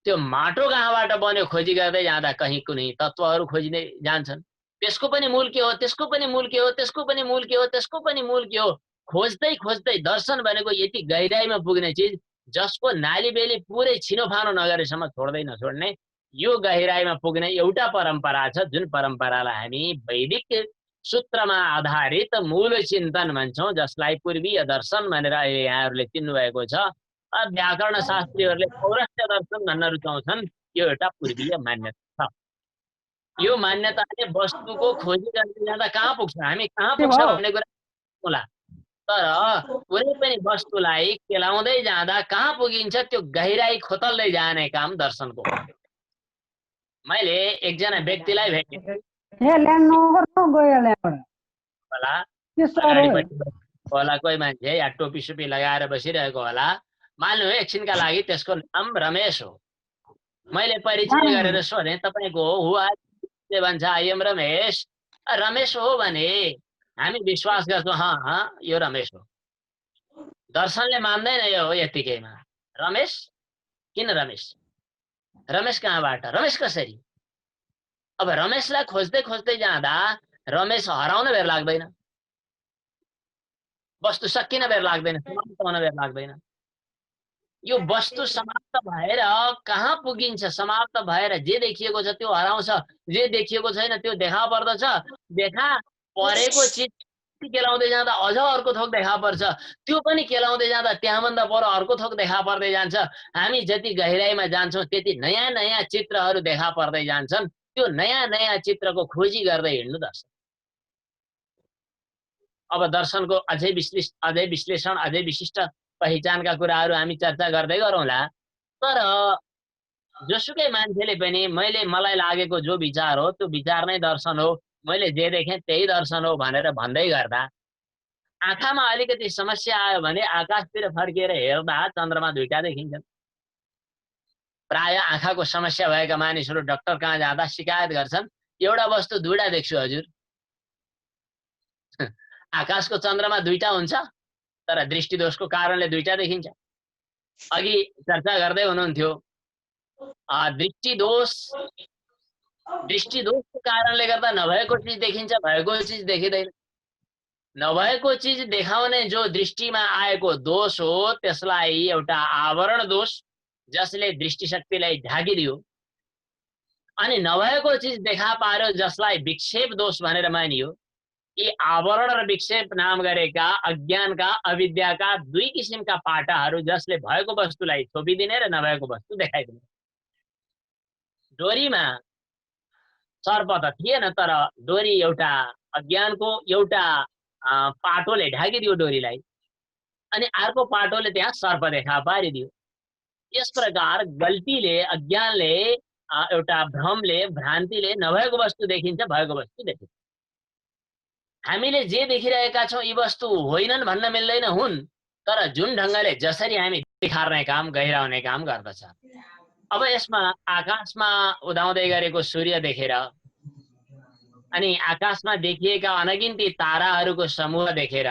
त्यो माटो कहाँबाट बन्यो खोजी गर्दै जाँदा कहीँ कुनै तत्त्वहरू खोजिँदै जान्छन्। त्यसको पनि मूल के हो, त्यसको पनि मूल के हो, त्यसको पनि मूल के हो, त्यसको पनि मूल के हो, खोज्दै खोज्दै दर्शन भनेको यति गहिराइमा पुग्ने चिज जसको नालीबेली पुरै छिनोफानो नगरेसम्म छोड्दै नछोड्ने, यो गहिराइमा पुग्ने एउटा परम्परा छ, जुन परम्परालाई हामी वैदिक सूत्रमा आधारित मूल चिन्तन भन्छौँ, जसलाई पूर्वीय दर्शन भनेर अहिले यहाँहरूले चिन्नुभएको छ। व्याकरण शास्त्रीहरूले पौरस्त्य दर्शन भन्न रुचाउँछन्। यो एउटा पूर्वीय मान्यता छ। यो मान्यताले वस्तुको खोजी गर्दै जाँदा कहाँ पुग्छ, हामी कहाँ पुग्छ भन्ने कुरा होला। तर कुनै पनि वस्तुलाई केलाउँदै जाँदा कहाँ पुगिन्छ त्यो गहिराई खोतल्दै जाने काम दर्शनको हो। मैले एकजना व्यक्तिलाई भेटेँ होला, कोही मान्छे या टोपी सोपी लगाएर बसिरहेको होला, मान्नु एकछिनका लागि त्यसको नाम रमेश हो। मैले परिचय गरेर सोधेँ तपाईँको हु भन्छ आइएम रमेश। रमेश हो भने हामी विश्वास गर्छौँ, यो रमेश हो। दर्शनले मान्दैन यो हो यतिकैमा। रमेश किन रमेश? रमेश कहाँबाट? रमेश कसरी? अब रमेशलाई खोज्दै खोज्दै जाँदा रमेश हराउन बेर लाग्दैन, वस्तु सकिन बेर लाग्दैन, समाप्त हुन बेर लाग्दैन। यो वस्तु समाप्त भएर कहाँ पुगिन्छ? समाप्त भएर जे देखिएको छ त्यो हराउँछ, जे देखिएको छैन त्यो देखा पर्दछ। देखा परेको चिज दृष्टि केलाउँदै जाँदा अझ अर्को थोक देखा पर्छ, त्यो पनि केलाउँदै जाँदा त्यहाँभन्दा पर अर्को थोक देखा पर्दै जान्छ। हामी जति गहिराइमा जान्छौँ त्यति नयाँ नयाँ चित्रहरू देखा पर्दै जान्छन्। त्यो नयाँ नयाँ चित्रको खोजी गर्दै हिँड्नु दर्शन। अब दर्शनको अझै विश्लेषण, अझै विशिष्ट पहिचानका कुराहरू हामी चर्चा गर्दै गरौँला। तर जोसुकै मान्छेले पनि मलाई लागेको जो विचार हो त्यो विचार नै दर्शन हो, मैले जे देखेँ त्यही दर्शन हो भनेर भन्दै गर्दा आँखामा अलिकति समस्या आयो भने आकाशतिर फर्किएर हेर्दा चन्द्रमा दुईटा देखिन्छन्। प्राय आँखाको समस्या भएका मानिसहरू डाक्टर कहाँ जाँदा शिकायत गर्छन्, एउटा वस्तु दुईटा देख्छु हजुर। आकाशको चन्द्रमा दुईटा हुन्छ तर दृष्टिदोषको कारणले दुईटा देखिन्छ। अघि चर्चा गर्दै हुनुहुन्थ्यो दृष्टिदोषको कारणले गर्दा नभएको चिज देखिन्छ, भएको चिज देखिँदैन। नभएको चिज देखाउने जो दृष्टिमा आएको दोष हो त्यसलाई एउटा आवरण दोष जसले दृष्टिशक्तिलाई ढाकिदियो, अनि नभएको चिज देखा पार्यो जसलाई विक्षेप दोष भनेर मानियो। यी आवरण र विक्षेप नाम गरेका अज्ञानका, अविद्याका दुई किसिमका पाटाहरू जसले भएको वस्तुलाई छोपिदिने र नभएको वस्तु देखाइदिने। डोरीमा सर्प त थिएन तर डोरी एउटा अज्ञानको एउटा पाटोले ढाकिदियो डोरीलाई, अनि अर्को पाटोले त्यहाँ सर्प देखा पारिदियो। यस प्रकार गल्तीले, अज्ञानले, एउटा भ्रमले, भ्रान्तिले नभएको वस्तु देखिन्छ, भएको वस्तु देखिन्छ। हामीले जे देखिरहेका छौँ यी वस्तु होइनन् भन्न मिल्दैन, हुन्, तर जुन ढङ्गले जसरी हामी देखार्ने काम, गहिराउने काम गर्दछ। अब यसमा आकाशमा उदाउँदै गरेको सूर्य देखेर अनि आकाशमा देखिएका अनगिन्ती ताराहरूको समूह देखेर,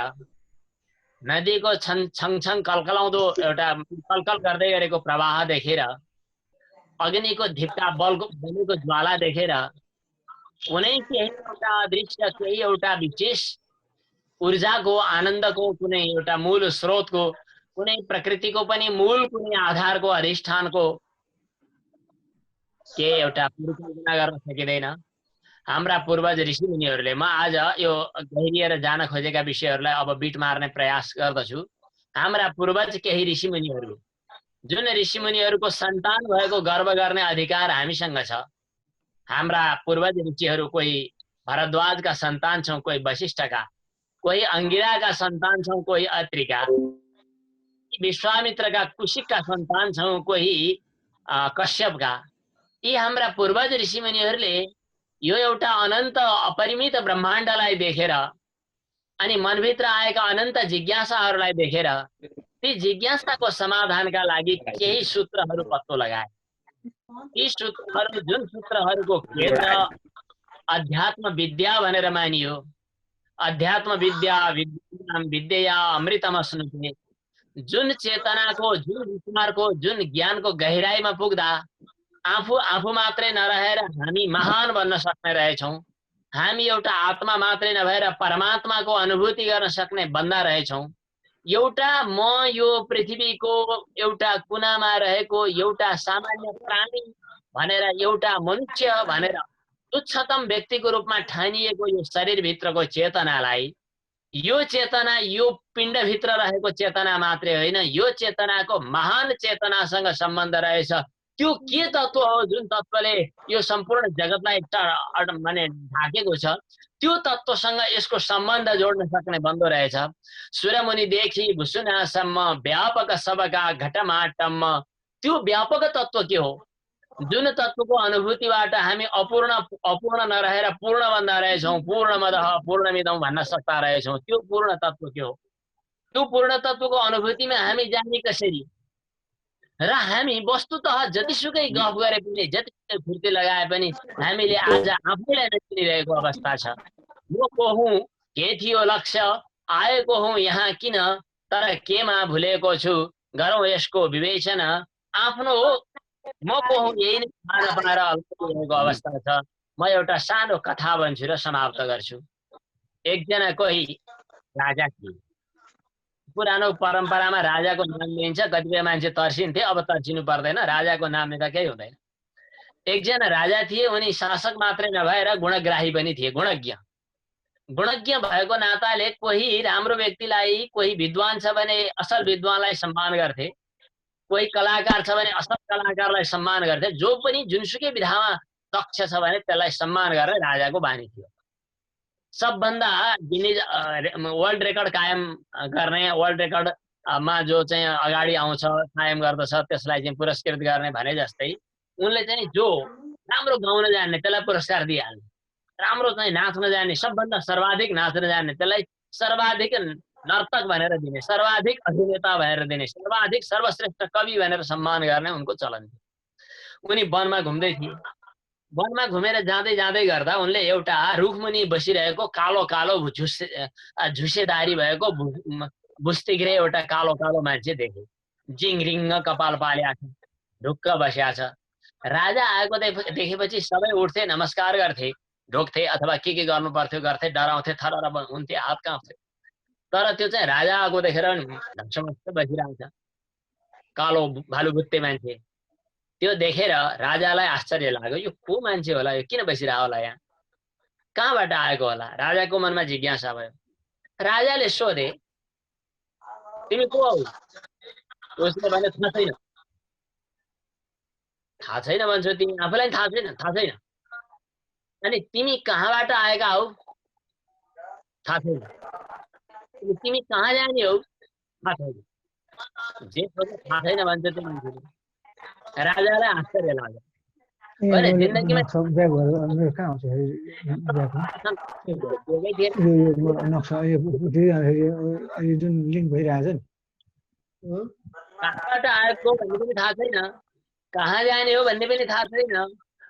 नदीको छङछङ कलकलाउँदो एउटा कलकल गर्दै गरेको प्रवाह देखेर, अग्निको धिप्का बलेको ज्वाला देखेर, कुनै केही एउटा दृश्य, केही एउटा विशेष ऊर्जाको, आनन्दको, कुनै एउटा मूल स्रोतको, कुनै प्रकृतिको पनि मूल कुनै आधारको, अधिष्ठानको के एउटा परिकल्पना गर्न सकिँदैन। हाम्रा पूर्वज ऋषिमुनिहरूले, म आज यो गहिरिएर जान खोजेका विषयहरूलाई अब बिट मार्ने प्रयास गर्दछु। हाम्रा पूर्वज केही ऋषिमुनिहरू, जुन ऋषिमुनिहरूको सन्तान भएको गर्व गर्ने अधिकार हामीसँग छ। हाम्रा पूर्वज ऋषिहरू कोही भरद्वाजका सन्तान छौँ, कोही वशिष्ठका, कोही अंगिराका सन्तान छौँ, कोही अत्रिका, विश्वामित्रका कुशिकका सन्तान छौँ, कोही कश्यपका। यी हाम्रा पूर्वज ऋषिमुनिहरूले यो एउटा अनन्त अपरिमित ब्रह्माण्डलाई देखेर अनि मनभित्र आएका अनन्त जिज्ञासाहरूलाई देखेर ती जिज्ञासाको समाधानका लागि केही सूत्रहरू पत्तो लगाए। यी सूत्रहरू, जुन सूत्रहरूको केन्द्र अध्यात्म विद्या भनेर मानियो, अध्यात्म विद्या विद्या अमृतमश्नुते, जुन चेतनाको, जुन विचारको, जुन ज्ञानको गहिराइमा पुग्दा आफू मात्रै नरहेर हामी महान बन्न सक्ने रहेछौँ, हामी एउटा आत्मा मात्रै नभएर परमात्माको अनुभूति गर्न सक्ने बन्दा रहेछौँ। एउटा म यो पृथ्वीको एउटा कुनामा रहेको एउटा सामान्य प्राणी भनेर, एउटा मनुष्य भनेर तुच्छतम व्यक्तिको रूपमा ठानिएको यो शरीरभित्रको चेतनालाई, यो चेतना यो पिण्डभित्र रहेको चेतना मात्रै होइन, यो चेतनाको महान चेतनासँग सम्बन्ध रहेछ। त्यो के तत्त्व हो जुन तत्त्वले यो सम्पूर्ण जगतलाई माने ढाकेको छ, त्यो तत्त्वसँग यसको सम्बन्ध जोड्न सक्ने बन्दो रहेछ। सूर्यमुनिदेखि भुसुनासम्म व्यापक सबका घटमाटम्म, त्यो व्यापक तत्त्व के हो? जुन तत्त्वको अनुभूतिबाट हामी अपूर्ण नरहेर पूर्ण बन्दा रहेछौँ, पूर्णमदः पूर्णमिदं भन्न सक्दा रहेछौँ, त्यो पूर्ण तत्त्व के हो? त्यो पूर्ण तत्त्वको अनुभूतिमा हामी जाने कसरी? र हामी वस्तुतः जतिसुकै गफ गरे पनि, जतिसुकै फुर्ती लगाए पनि हामीले आज आफैलाई नचिनिरहेको अवस्था छ। म को हुँ, के थियो लक्ष्य, आएको हुँ यहाँ किन, तर केमा भुलेको छु, गरौँ यसको विवेचना। आफ्नो म को हुँ यही नै थाहा नपाएर अल्झिरहेको अवस्था छ। म एउटा सानो कथा भन्छु र समाप्त गर्छु। एकजना कोही राजा थिए। पुरानो परम्परामा राजाको नाम लिइन्छ, कतिपय मान्छे तर्सिन्थे, अब तर्सिनु पर्दैन, राजाको नाम लिँदा केही हुँदैन। एकजना राजा थिए, उनी शासक मात्रै नभएर गुणग्राही पनि थिए, गुणज्ञ। गुणज्ञ भएको नाताले कोही राम्रो व्यक्तिलाई, कोही विद्वान छ भने असल विद्वानलाई सम्मान गर्थे, कोही कलाकार छ भने असल कलाकारलाई सम्मान गर्थे। जो पनि जुनसुकै विधामा दक्ष छ भने त्यसलाई सम्मान गर्ने राजाको बानी थियो। सबभन्दा गिनिज वर्ल्ड रेकर्ड कायम गर्ने, वर्ल्ड रेकर्ड मा जो चाहिँ अगाडि आउँछ, कायम गर्दछ, त्यसलाई चाहिँ पुरस्कृत गर्ने भने जस्तै उनले चाहिँ जो राम्रो गाउन जान्ने त्यसलाई पुरस्कार दिइहाल्ने, राम्रो चाहिँ नाच्न जान्ने, सबभन्दा सर्वाधिक नाच्न जान्ने त्यसलाई सर्वाधिक नर्तक भनेर दिने, सर्वाधिक अभिनेता भनेर दिने, सर्वाधिक सर्वश्रेष्ठ कवि भनेर सम्मान गर्ने उनको चलन थियो। उनी वनमा घुम्दै थिए। वनमा घुमेर जाँदै जाँदै गर्दा उनले एउटा रुखमुनि बसिरहेको कालो कालो झुसेदारी भएको बुस्तिग्रे एउटा कालो कालो मान्छे देखे। जिङरिङ्ग कपाल पाल्या छ, ढुक्क बस्या छ। राजा आएको देखेपछि सबै उठ्थे, नमस्कार गर्थे, ढोक्थे अथवा के गर्नु पर्थ्यो गर्थे, डराउँथे, थरर हुन्थे, हात काँप्थे। तर त्यो चाहिँ राजा आएको देखेर ढङ्गसमस्त बसिरहेको छ, कालो भालुबुत्ते मान्छे। त्यो देखेर राजालाई आश्चर्य लाग्यो, यो को मान्छे होला, यो किन बसिरह होला, यहाँ कहाँबाट आएको होला? राजाको मनमा जिज्ञासा भयो। राजाले सोधे, तिमी को हौ? उसले भने थाहा छैन। थाहा छैन भन्छौ तिमी? आफूलाई थाहा छैन? थाहा छैन। अनि तिमी कहाँबाट आएका हौ? थाहा छैन। तिमी कहाँ जाने हौ? थाहा छैन। जे थाहा छैन भन्छ त्यो मान्छेले। राजालाई आश्चर्य लाग्यो। जिन्दगीमा जुन लिङ्क भइरहेछ नि, कहाँबाट आएको भन्ने पनि थाहा छैन, कहाँ जाने हो भन्ने पनि थाहा छैन,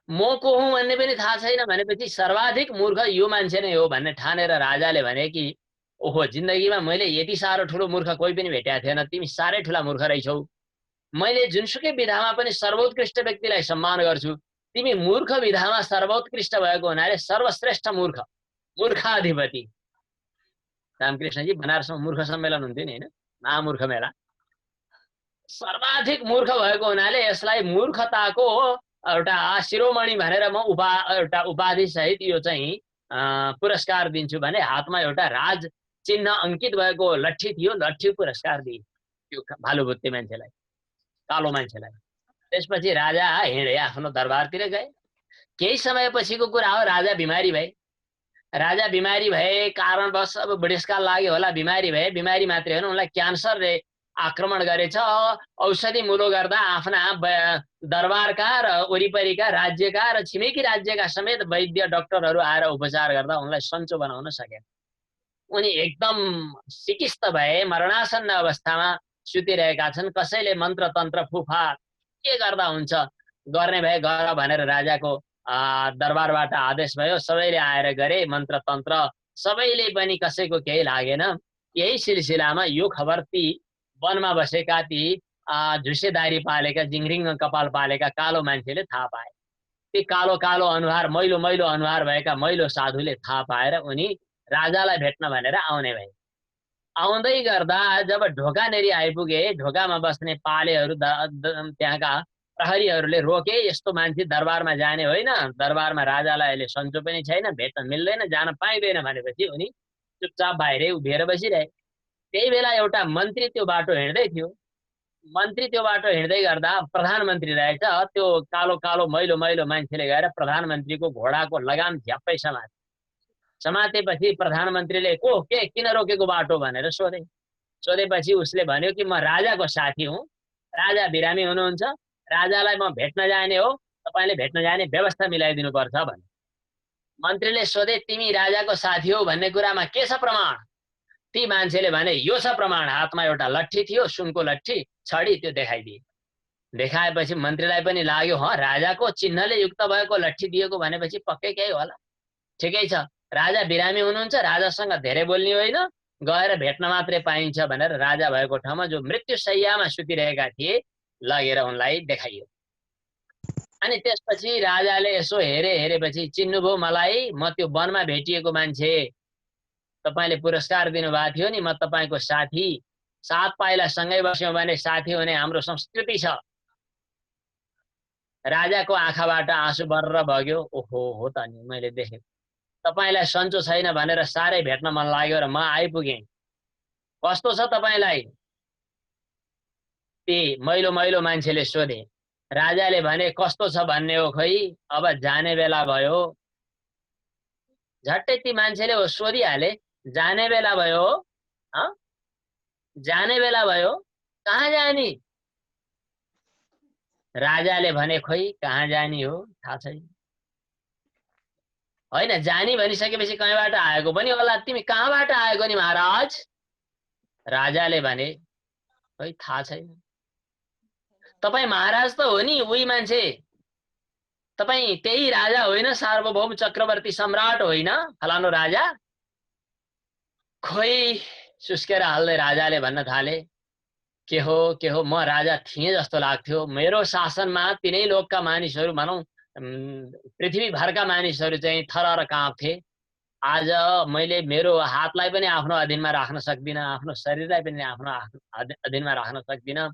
म को हुँ भन्ने पनि थाहा छैन भनेपछि सर्वाधिक मूर्ख यो मान्छे नै हो भन्ने ठानेर राजाले भने कि ओहो, जिन्दगीमा मैले यति साह्रो ठुलो मूर्ख कोही पनि भेटेको थिएन, तिमी साह्रै ठुला मूर्ख रहेछौ। मैले जुनसुकै विधामा पनि सर्वोत्कृष्ट व्यक्तिलाई सम्मान गर्छु, तिमी मूर्ख विधामा सर्वोत्कृष्ट भएको हुनाले सर्वश्रेष्ठ मूर्ख, मूर्खाधिपति। रामकृष्णजी बनारसमा मूर्ख सम्मेलन हुन्थ्यो नि, होइन, महामूर्ख मेला। सर्वाधिक मूर्ख भएको हुनाले यसलाई मूर्खताको एउटा शिरोमणि भनेर म एउटा उपाधि सहित यो चाहिँ पुरस्कार दिन्छु भने हातमा एउटा राज चिन्ह अंकित भएको लट्ठी थियो, लट्ठी पुरस्कार दिए त्यो भालुबुत्ते मान्छेलाई, कालो मान्छेलाई। त्यसपछि राजा हिँडे, आफ्नो दरबारतिर गए। केही समयपछिको कुरा हो, राजा बिमारी भए। राजा बिमारी भए कारणवश अब बुढेसकाल लाग्यो होला, बिमारी भए। बिमारी मात्रै होइन, उनलाई क्यान्सरले आक्रमण गरेछ। औषधि मुलो गर्दा आफ्ना दरबारका र वरिपरिका राज्यका र छिमेकी राज्यका समेत वैद्य डाक्टरहरू आएर उपचार गर्दा उनलाई सन्चो बनाउन सके। उनी एकदम सिकिस्त भए, मरणासन्न अवस्थामा सुतिरहेका छन्। कसैले मन्त्र तन्त्र फुफा के गर्दा हुन्छ, गर्ने भए गर भनेर राजाको दरबारबाट आदेश भयो। सबैले आएर गरे मन्त्र तन्त्र, सबैले पनि कसैको केही लागेन। यही सिलसिलामा यो खबर ती वनमा बसेका ती झुसेदारी पालेका, जिङरिङ कपाल पालेका कालो मान्छेले थाहा पाए। ती कालो कालो अनुहार, मैलो मैलो अनुहार भएका मैलो साधुले थाहा पाएर उनी राजालाई भेट्न भनेर आउने भए। आउँदै गर्दा जब ढोकानेरि आइपुगे, ढोकामा बस्ने पालेहरू, त्यहाँका प्रहरीहरूले रोके। यस्तो मान्छे दरबारमा जाने होइन, दरबारमा राजालाई अहिले सन्चो पनि छैन, भेट्न मिल्दैन, जान पाइँदैन भनेपछि उनी चुपचाप बाहिरै उभिएर बसिरहे। त्यही बेला एउटा मन्त्री त्यो बाटो हिँड्दै थियो। मन्त्री त्यो बाटो हिँड्दै गर्दा प्रधानमन्त्री रहेछ। त्यो कालो कालो मैलो मैलो मान्छेले गएर प्रधानमन्त्रीको घोडाको लगाम झ्याप्पै समाते। समातेपछि प्रधानमन्त्रीले के किन रोकेको बाटो भनेर सोधे। सोधेपछि उसले भन्यो कि म राजाको साथी हुँ, राजा बिरामी हुनुहुन्छ, राजालाई म भेट्न जाने हो, तपाईँले भेट्न जाने व्यवस्था मिलाइदिनु पर्छ भने। मन्त्रीले सोधे, तिमी राजाको साथी हो भन्ने कुरामा के छ प्रमाण? ती मान्छेले भने, यो छ प्रमाण। हातमा एउटा लट्ठी थियो, सुनको लट्ठी, छडी, त्यो देखाइदिए। देखाएपछि मन्त्रीलाई पनि लाग्यो, राजाको चिन्हले युक्त भएको लट्ठी दिएको भनेपछि पक्कै केही होला। ठिकै छ, राजा बिरामी हुनुहुन्छ, राजासँग धेरै बोल्ने होइन, गएर भेट्न मात्रै पाइन्छ भनेर राजा भएको ठाउँमा जो मृत्युशय्यामा सुतिरहेका थिए लगेर उनलाई देखाइयो। अनि त्यसपछि राजाले यसो हेरेपछि, चिन्नुभयो मलाई, म त्यो वनमा भेटिएको मान्छे, तपाईले पुरस्कार दिनुभएको थियो नि, म तपाईँको साथी, 7 पाइला सँगै बस्यौं भने साथी हुने हाम्रो संस्कृति छ। राजाको आँखाबाट आँसु बर्र बग्यो। ओहो, हो त नि, मैले देखेँ। तपाईलाई सन्चो छैन भनेर साह्रै भेट्न मन लाग्यो र म आइपुगेँ। कस्तो छ तपाईलाई? ती मैलो मैलो मान्छेले सोधे। राजाले भने कस्तो छ भन्ने हो खै, अब जाने बेला भयो। झट्टै ती मान्छेले सोधिहाले, जाने बेला भयो? जाने बेला भयो? कहाँ जाने? राजाले भने खोइ कहाँ जाने हो थाहा छैन। होइन, जानी भनिसकेपछि कहाँबाट आएको पनि होला। तिमी कहाँबाट आएको नि महाराज? राजाले भने खोइ थाहा छैन। तपाईँ महाराज त हो नि, उही मान्छे। तपाईँ त्यही राजा होइन, सार्वभौम चक्रवर्ती सम्राट होइन फलानु राजा? खोइ सुस्केर हाल्दै राजाले भन्न थाले, के हो म राजा थिएँ जस्तो लाग्थ्यो। मेरो शासनमा तिनै लोकका मानिसहरू, भनौँ पृथ्वीभरका मानिसहरू चाहिँ थरर काँप्थे। आज मैले मेरो हातलाई पनि आफ्नो अधीनमा राख्न सक्दिनँ, आफ्नो शरीरलाई पनि आफ्नो अधीनमा राख्न सक्दिनँ।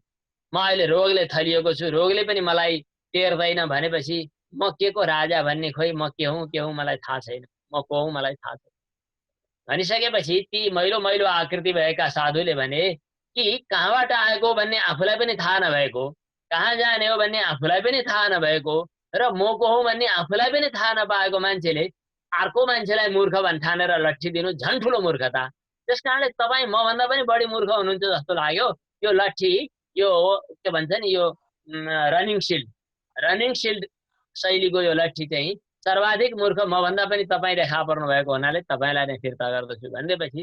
म अहिले रोगले थलिएको छु, रोगले पनि मलाई टेर्दैन भनेपछि म के को राजा भन्ने, खोइ म के हुँ मलाई थाहा छैन, म को हुँ मलाई थाहा छैन भनिसकेपछि ती मैलो मैलो आकृति भएका साधुले भने कि कहाँबाट आएको भन्ने आफूलाई पनि थाहा नभएको, कहाँ जाने हो भन्ने आफूलाई पनि थाहा नभएको र म को हुँ भन्ने आफूलाई पनि थाहा नपाएको मान्छेले अर्को मान्छेलाई मूर्ख भन्ठानेर लट्ठी दिनु झन् ठुलो मूर्खता। त्यस कारणले तपाईँ मभन्दा पनि बढी मूर्ख हुनुहुन्छ जस्तो लाग्यो। यो लट्ठी, यो के भन्छ नि, यो रनिङ सिल्ड शैलीको यो लट्ठी चाहिँ सर्वाधिक मूर्ख मभन्दा पनि तपाईँ देखा पर्नु भएको हुनाले तपाईँलाई नै फिर्ता गर्दछु भनेपछि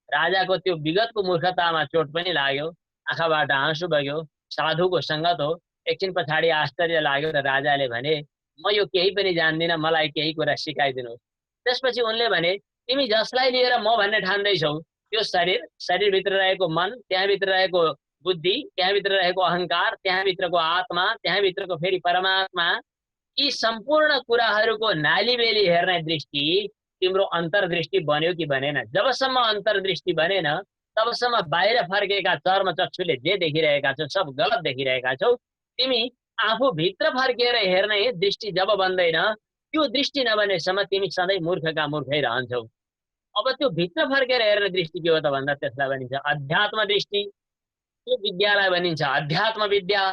राजाको त्यो विगतको मूर्खतामा चोट पनि लाग्यो, आँखाबाट आँसु बग्यो। साधुको सङ्गत हो। एकछिन पछाडि आश्चर्य लाग्यो र राजाले भने म यो केही पनि जान्दिनँ, मलाई केही कुरा सिकाइदिनुहोस्। त्यसपछि उनले भने तिमी जसलाई लिएर म भन्ने ठान्दैछौ त्यो शरीरभित्र रहेको मन, त्यहाँभित्र रहेको बुद्धि, त्यहाँभित्र रहेको अहङ्कार, त्यहाँभित्रको आत्मा, त्यहाँभित्रको फेरि परमात्मा, यी सम्पूर्ण कुराहरूको नालीबेली हेर्ने दृष्टि तिम्रो अन्तर्दृष्टि बन्यो कि बनेन? जबसम्म अन्तर्दृष्टि बनेन तबसम्म बाहिर फर्केका चर्मचक्षुले जे देखिरहेका छौ सब गलत देखिरहेका छौ। तिमी आफू भित्र फर्केर हेर्ने दृष्टि जब बन्दैन, त्यो दृष्टि नबनेसम्म तिमी सधैँ मूर्खका मूर्खै रहन्छौ। अब त्यो भित्र फर्केर हेर्ने दृष्टि के हो त भन्दा त्यसलाई भनिन्छ अध्यात्म दृष्टि। त्यो विद्यालाई भनिन्छ अध्यात्म विद्या।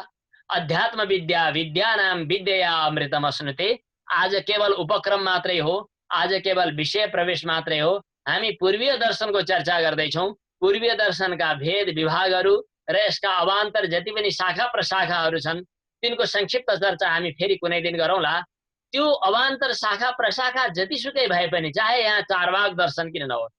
अध्यात्म विद्या विद्यानाम विद्या अमृतम अश्नुते। आज केवल उपक्रम मात्रै हो, आज केवल विषय प्रवेश मात्रै हो। हामी पूर्वीय दर्शनको चर्चा गर्दैछौँ। पूर्वीय दर्शनका भेद विभागहरू र यसका अवान्तर जति पनि शाखा प्रशाखाहरू छन् तिनको संक्षिप्त चर्चा हामी फेरि कुनै दिन गरौँला। त्यो अवान्तर शाखा प्रशाखा जतिसुकै भए पनि, चाहे यहाँ चारवाक दर्शन किन नहोस्,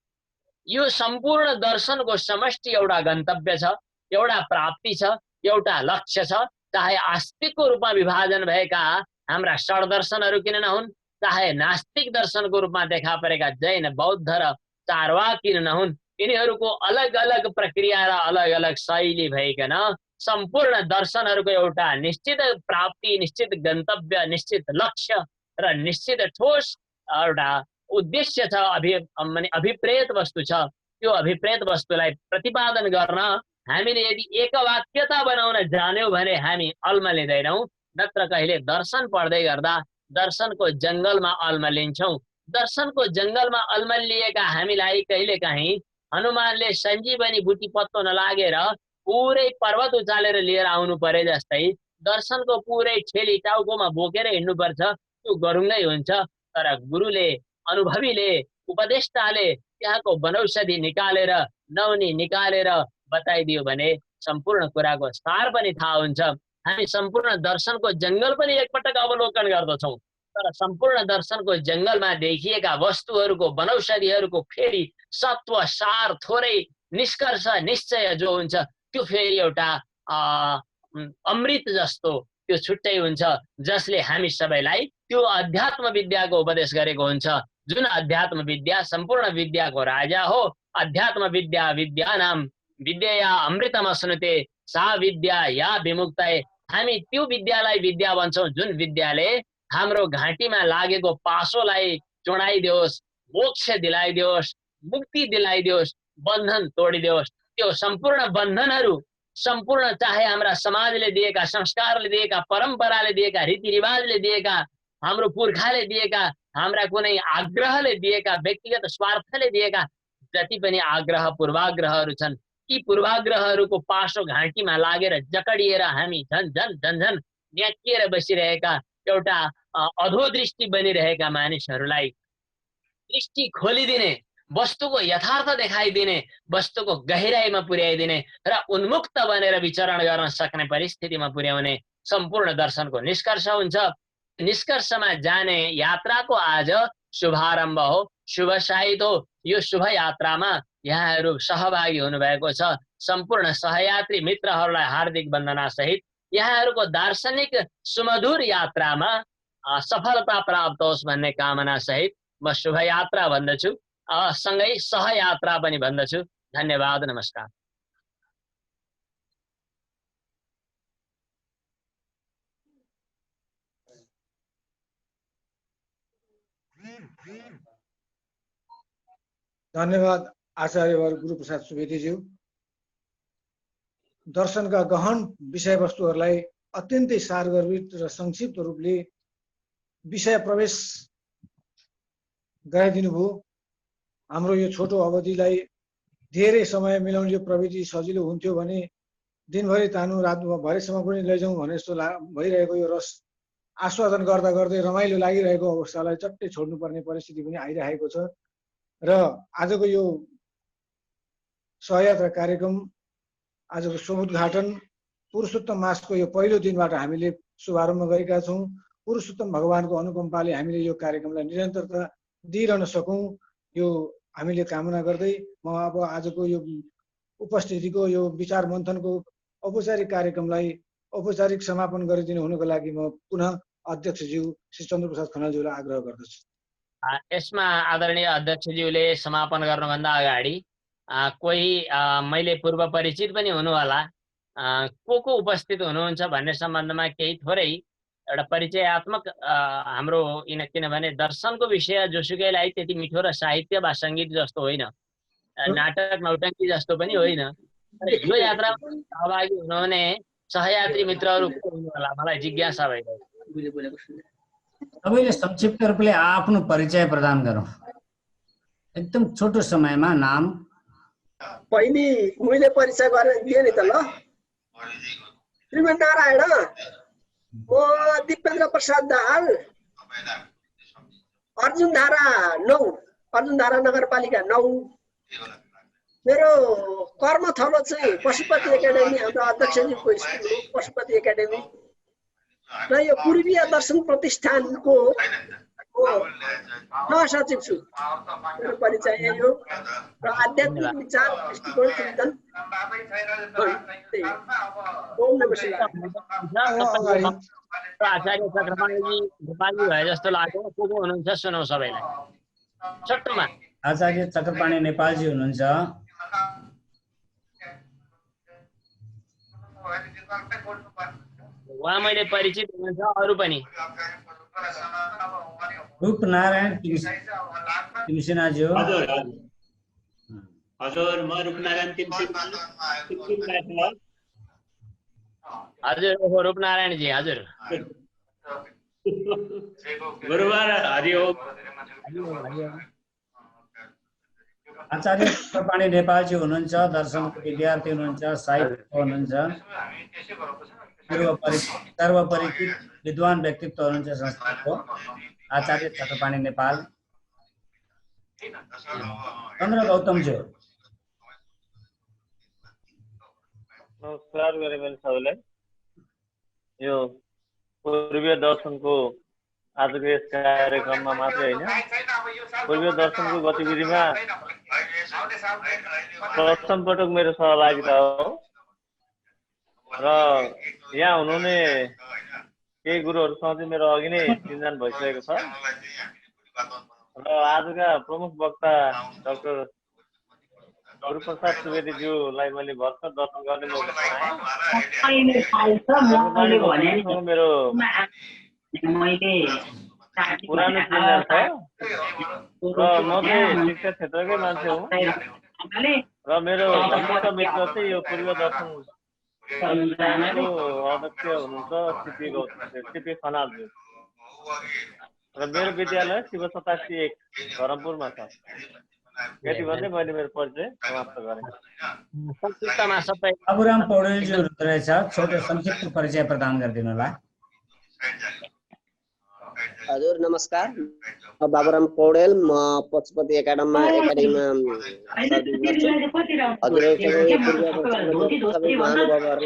यो सम्पूर्ण दर्शनको समष्टि एउटा गन्तव्य छ, एउटा प्राप्ति छ, एउटा लक्ष्य छ। चाहे आस्तिकको रूपमा विभाजन भएका हाम्रा षड्दर्शनहरू किन नहुन्, चाहे नास्तिक दर्शनको रूपमा देखा परेका जैन, बौद्ध र चारवाक किन नहुन्, यिनीहरूको अलग अलग प्रक्रिया र अलग अलग शैली भइकन सम्पूर्ण दर्शनहरूको एउटा निश्चित प्राप्ति, निश्चित गन्तव्य, निश्चित लक्ष्य र निश्चित ठोस एउटा उद्देश्य छ, अभिप्रेत वस्तु छ। त्यो अभिप्रेत वस्तुलाई प्रतिपादन गर्न हामीले यदि एकवाक्यता बनाउन जान्यौँ भने हामी अल्मलिँदैनौँ, नत्र कहिले दर्शन पढ्दै गर्दा दर्शनको जङ्गलमा अल्मलिन्छौँ। दर्शनको जङ्गलमा अल्मलिएका हामीलाई कहिलेकाहीँ हनुमानले सञ्जीवनी बुटी पत्तो नलागेर पुरै पर्वत उचालेर लिएर आउनु परे जस्तै दर्शनको पुरै ठेली टाउकोमा बोकेर हिँड्नुपर्छ, त्यो गरुङ्गै हुन्छ। तर गुरुले, अनुभवीले, उपदेष्टाले त्यहाँको वनौषधि निकालेर, नौनी निकालेर बताइदियो भने सम्पूर्ण कुराको सार पनि थाहा हुन्छ। हामी सम्पूर्ण दर्शनको जङ्गल पनि एकपटक अवलोकन गर्दछौँ, तर सम्पूर्ण दर्शनको जङ्गलमा देखिएका वस्तुहरूको, वनौषधिहरूको फेरि सत्व, सार, थोरै निष्कर्ष, निश्चय जो हुन्छ त्यो फेरि एउटा अमृत जस्तो त्यो छुट्टै हुन्छ, जसले हामी सबैलाई त्यो अध्यात्म विद्याको उपदेश गरेको हुन्छ। जुन अध्यात्म विद्या सम्पूर्ण विद्याको राजा हो। अध्यात्म विद्या विद्यानाम विद्या अमृतम अश्नुते सा विद्या या विमुक्तये। हामी त्यो विद्यालाई विद्या भन्छौँ जुन विद्याले हाम्रो घाँटीमा लागेको पासोलाई चुडाइदियोस्, मोक्ष दिलाइदियोस्, मुक्ति दिलाइदियोस्, बन्धन तोडिदियोस्। त्यो सम्पूर्ण बन्धनहरू, सम्पूर्ण चाहे हाम्रा समाजले दिएका, संस्कारले दिएका, परम्पराले दिएका, रीतिरिवाजले दिएका, हाम्रो पुर्खाले दिएका, हाम्रा कुनै आग्रहले दिएका, व्यक्तिगत स्वार्थले दिएका जति पनि आग्रह पूर्वाग्रहहरू छन्, यी पूर्वाग्रहहरूको पासो घाँटीमा लागेर जकडिएर हामी झन झन झन झन न्याकिएर बसिरहेका एउटा अधोदृष्टि बनिरहेका मानिसहरूलाई दृष्टि खोलिदिने, वस्तुको यथार्थ देखाइदिने, वस्तुको गहिराइमा पुर्याइदिने र उन्मुक्त बनेर विचरण गर्न सक्ने परिस्थितिमा पुर्याउने सम्पूर्ण दर्शनको निष्कर्ष हुन्छ। निष्कर्षमा जाने यात्राको आज शुभारम्भ हो, शुभ साहित हो। यो शुभ यात्रामा यहाँहरू सहभागी हुनुभएको छ। सम्पूर्ण सहयात्री मित्रहरूलाई हार्दिक वन्दना सहित यहाँहरूको दार्शनिक सुमधुर यात्रामा सफलता प्राप्त होस् भन्ने कामना सहित म शुभ यात्रा भन्दछु, सँगै सहयात्रा पनि भन्दछु। धन्यवाद, नमस्कार। धन्यवाद आचार्यवर गुरुप्रसाद सुवेदीज्यू। दर्शनका गहन विषयवस्तुहरूलाई अत्यन्तै सारगर्भित र संक्षिप्त रूपले विषय प्रवेश गराइदिनु भयो। हाम्रो यो छोटो अवधिलाई धेरै समय मिलाउन यो प्रविधि सजिलो हुन्थ्यो भने दिनभरि तानु रातभरिसम्म पनि लैजाउँ भने जस्तो भइरहेको यो रस आस्वादन गर्दा गर्दै रमाइलो लागिरहेको अवस्थालाई चट्टै छोड्नुपर्ने परिस्थिति पनि आइरहेको छ। र आजको यो सहयात्रा कार्यक्रम, आजको समुद्घाटन पुरुषोत्तम मासको यो पहिलो दिनबाट हामीले शुभारम्भ गरेका छौँ। पुरुषोत्तम भगवानको अनुकम्पाले हामीले यो कार्यक्रमलाई निरन्तरता दिइरहन सकौँ, यो हामीले कामना गर्दै म अब आजको यो उपस्थितिको यो विचार मन्थनको औपचारिक कार्यक्रमलाई औपचारिक समापन गरिदिनु हुनुको लागि म पुनः अध्यक्षज्यू श्री चन्द्रप्रसाद खनालज्यूलाई आग्रह गर्दछु। यसमा आदरणीय अध्यक्षज्यूले समापन गर्नुभन्दा अगाडि कोही मैले पूर्व परिचित पनि हुनु होला, को उपस्थित हुनुहुन्छ भन्ने सम्बन्धमा केही थोरै एउटा परिचयात्मक हाम्रो किनभने दर्शनको विषय जोसुकैलाई त्यति मिठो र साहित्य वा सङ्गीत जस्तो होइन, नाटक नौटङ्की जस्तो पनि होइन। यो यात्रामा सहभागी हुनुहुने सहयात्री मित्रहरू को हुनु होला, मलाई जिज्ञासा भइरहेको। सबैले संक्षिप्त रूपले आफ्नो परिचय प्रदान गरौँ, एकदम छोटो समयमा। नाम पहिले मैले परिचय गरेर दिएँ नि त ल। श्रीमान नारायण, म दिपेन्द्र प्रसाद दाहाल, अर्जुनधारा 9, अर्जुनधारा नगरपालिका 9। मेरो कर्मथलो चाहिँ पशुपति एकाडेमी, हाम्रो अध्यक्षज्यूको स्कुल हो पशुपति एकाडेमी, र यो पूर्वीय दर्शन प्रतिष्ठानको सहसचिव छु। मेरो परिचय यही हो र आध्यात्मिक विचार दृष्टिकोण चिन्तन। ओम नमः शिवाय। आचार्य चक्रपाणीजी नेपाली भए जस्तो लाग्यो, को हुनुहुन्छ सुनौ सबैलाई छोटोमा। आचार्य चक्रपाणी नेपालजी हुनुहुन्छ। उहाँ मैले परिचित हुनुहुन्छ, अरू पनि। रूपनारायण तिमसिनाजी हो। हजुर, म रूपनारायण तिमसिना। हजुर, रूपनारायणजी हजुर। गुरुबार हरिओम। आचार्य चक्रपाणी नेपालजी हुनुहुन्छ, दर्शनको विद्यार्थी हुनुहुन्छ, साहित्यको हुनुहुन्छ, सर्वपरिचित विद्वान व्यक्तित्व हुनुहुन्छ संस्थाको आचार्य चक्रपाणी नेपाल। चन्द्र गौतमजी हो। नमस्कार गरे मैले सबैलाई। यो पूर्वीय दर्शनको आजको यस कार्यक्रममा मात्रै होइन, पूर्वीय दर्शनको गतिविधिमा प्रथम पटक मेरो सहभागिता हो र यहाँ हुनुहुने केही गुरुहरूसँग चाहिँ मेरो अघि नै चिन्जान भइसकेको छ र आजका प्रमुख वक्ता डाक्टर गुरुप्रसाद सुवेदीज्यूलाई मैले भर्खर दर्शन गर्ने मौका पाएँ। मेरो पुरानो चिन्जान छ र म चाहिँ शिक्षा क्षेत्रकै मान्छे हुँ र मेरो घनिष्ठ मित्र चाहिँ यो पूर्व दर्शन अध्यक्ष हुनुहुन्छ सिपी खनालज्यू र मेरो विद्यालय शिव 87 धरमपुरमा छ। यति भन्दै मैले मेरो परिचय समाप्त गरेँ। संक्षिप्तमा सबै बाबुराम पौडेलजी हुनुहुँदो रहेछ, छोटो संक्षिप्त परिचय प्रदान गरिदिनु होला। हजुर नमस्कार, म बाबुराम पौडेल, म पशुपति एकाडेमीमा सर्भिस गर्छु। हजुरहरू सबै महानुभावहरू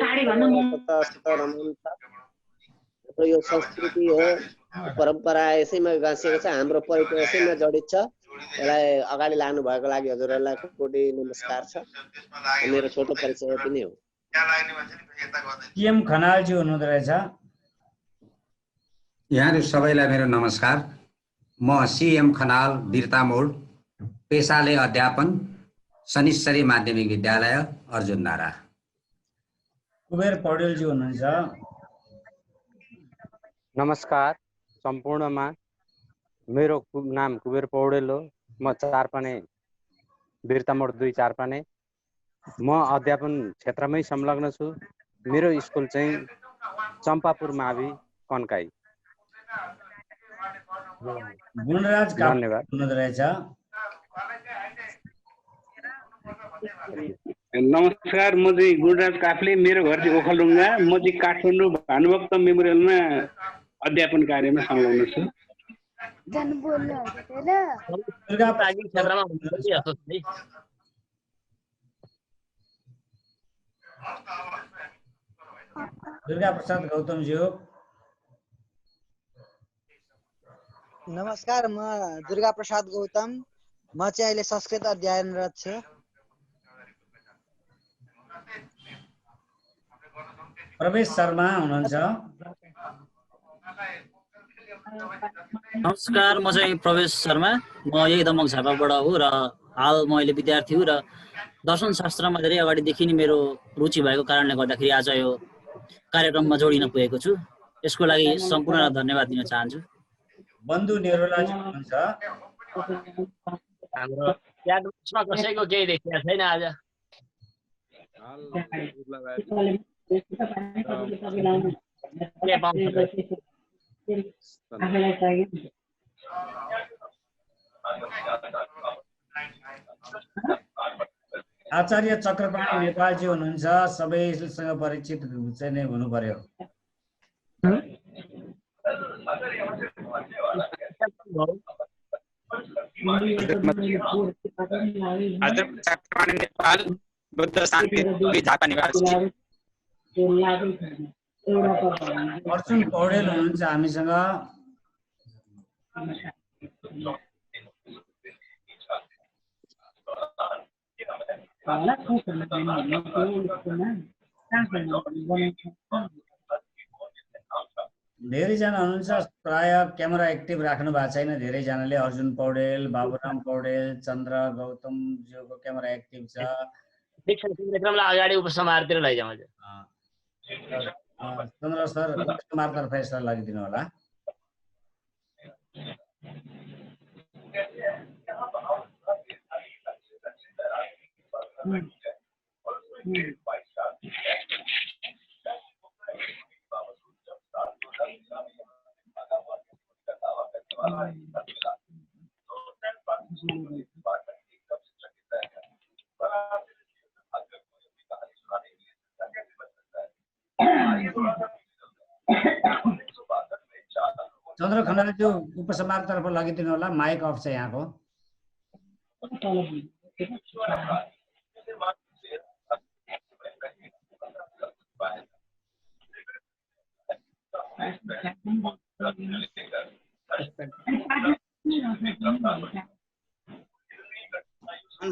हाम्रो यो संस्कृति हो, परम्परा यसैमा गाँसिएको छ, हाम्रो परिचय यसैमा जडित छ। यसलाई अगाडि लानु भएको लागि हजुरहरूलाई कोटी नमस्कार छ। मेरो छोटो परिचय यति नै हो। सीएम खनालजी हुनुहुँदो रहेछ। यहाँहरू सबैलाई मेरो नमस्कार। म सीएम खनाल वीरता मोड, पेसाले अध्यापन, शनिश्चरी माध्यमिक विद्यालय अर्जुनधारा। कुबेर पौडेलजी हुनुहुन्छ। नमस्कार सम्पूर्णमा, मेरो नाम कुबेर पौडेल हो। म चारपाने वीरता मोड 2 चारपाने। म अध्यापन क्षेत्रमै संलग्न छु। मेरो स्कुल चाहिँ चम्पापुर मावि कन्काई। गुणराज धन्यवाद। हुनुहुँदो रहेछ। नमस्कार, म चाहिँ गुणराज काफ्ले, मेरो घर चाहिँ ओखलढुङ्गा। म चाहिँ काठमाडौँ भानुभक्त मेमोरियलमा अध्यापन कार्यमा संलग्न छु। दुर्गा प्रसाद गौतमजी हो। नमस्कार, म दुर्गा प्रसाद गौतम, म चाहिँ अहिले संस्कृत अध्ययनरत छु। प्रवेश शर्मा हुनुहुन्छ। नमस्कार, म चाहिँ प्रवेश शर्मा, म यही दमक झापाबाट हो र हाल म अहिले विद्यार्थी हुँ र दर्शन शास्त्रमा धेरै अगाडिदेखि नै मेरो रुचि भएको कारणले गर्दाखेरि आज यो कार्यक्रममा जोडिन पुगेको छु। यसको लागि सम्पूर्णलाई धन्यवाद दिन चाहन्छु। बन्धु नेरोलाजी हुनुहुन्छ। हाम्रो यादमा कसैको केही देखिएको छैन आज। आचार्य चक्रपाणी नेपालजी हुनुहुन्छ। सबैसँग परिचित चाहिँ नै हुनु पर्यो। अर्जुन पौडेल हुनुहुन्छ हामीसँग। धेरैजना हुनुहुन्छ, प्राय क्यामेरा एक्टिभ राख्नु भएको छैन धेरैजनाले। अर्जुन पौडेल, बाबुराम पौडेल, चन्द्र गौतम ज्यूको क्यामेरा एक्टिभ छ। कार्यक्रमलाई अगाडि उपसमाहारतिर लैजाउँ। चन्द्र सर उपसमाहारतर्फ यसलाई लगिदिनु होला। चन्द्र खनालज्यू उपसमाहारतर्फ लगिदिनु होला। माइक अफ छ यहाँको।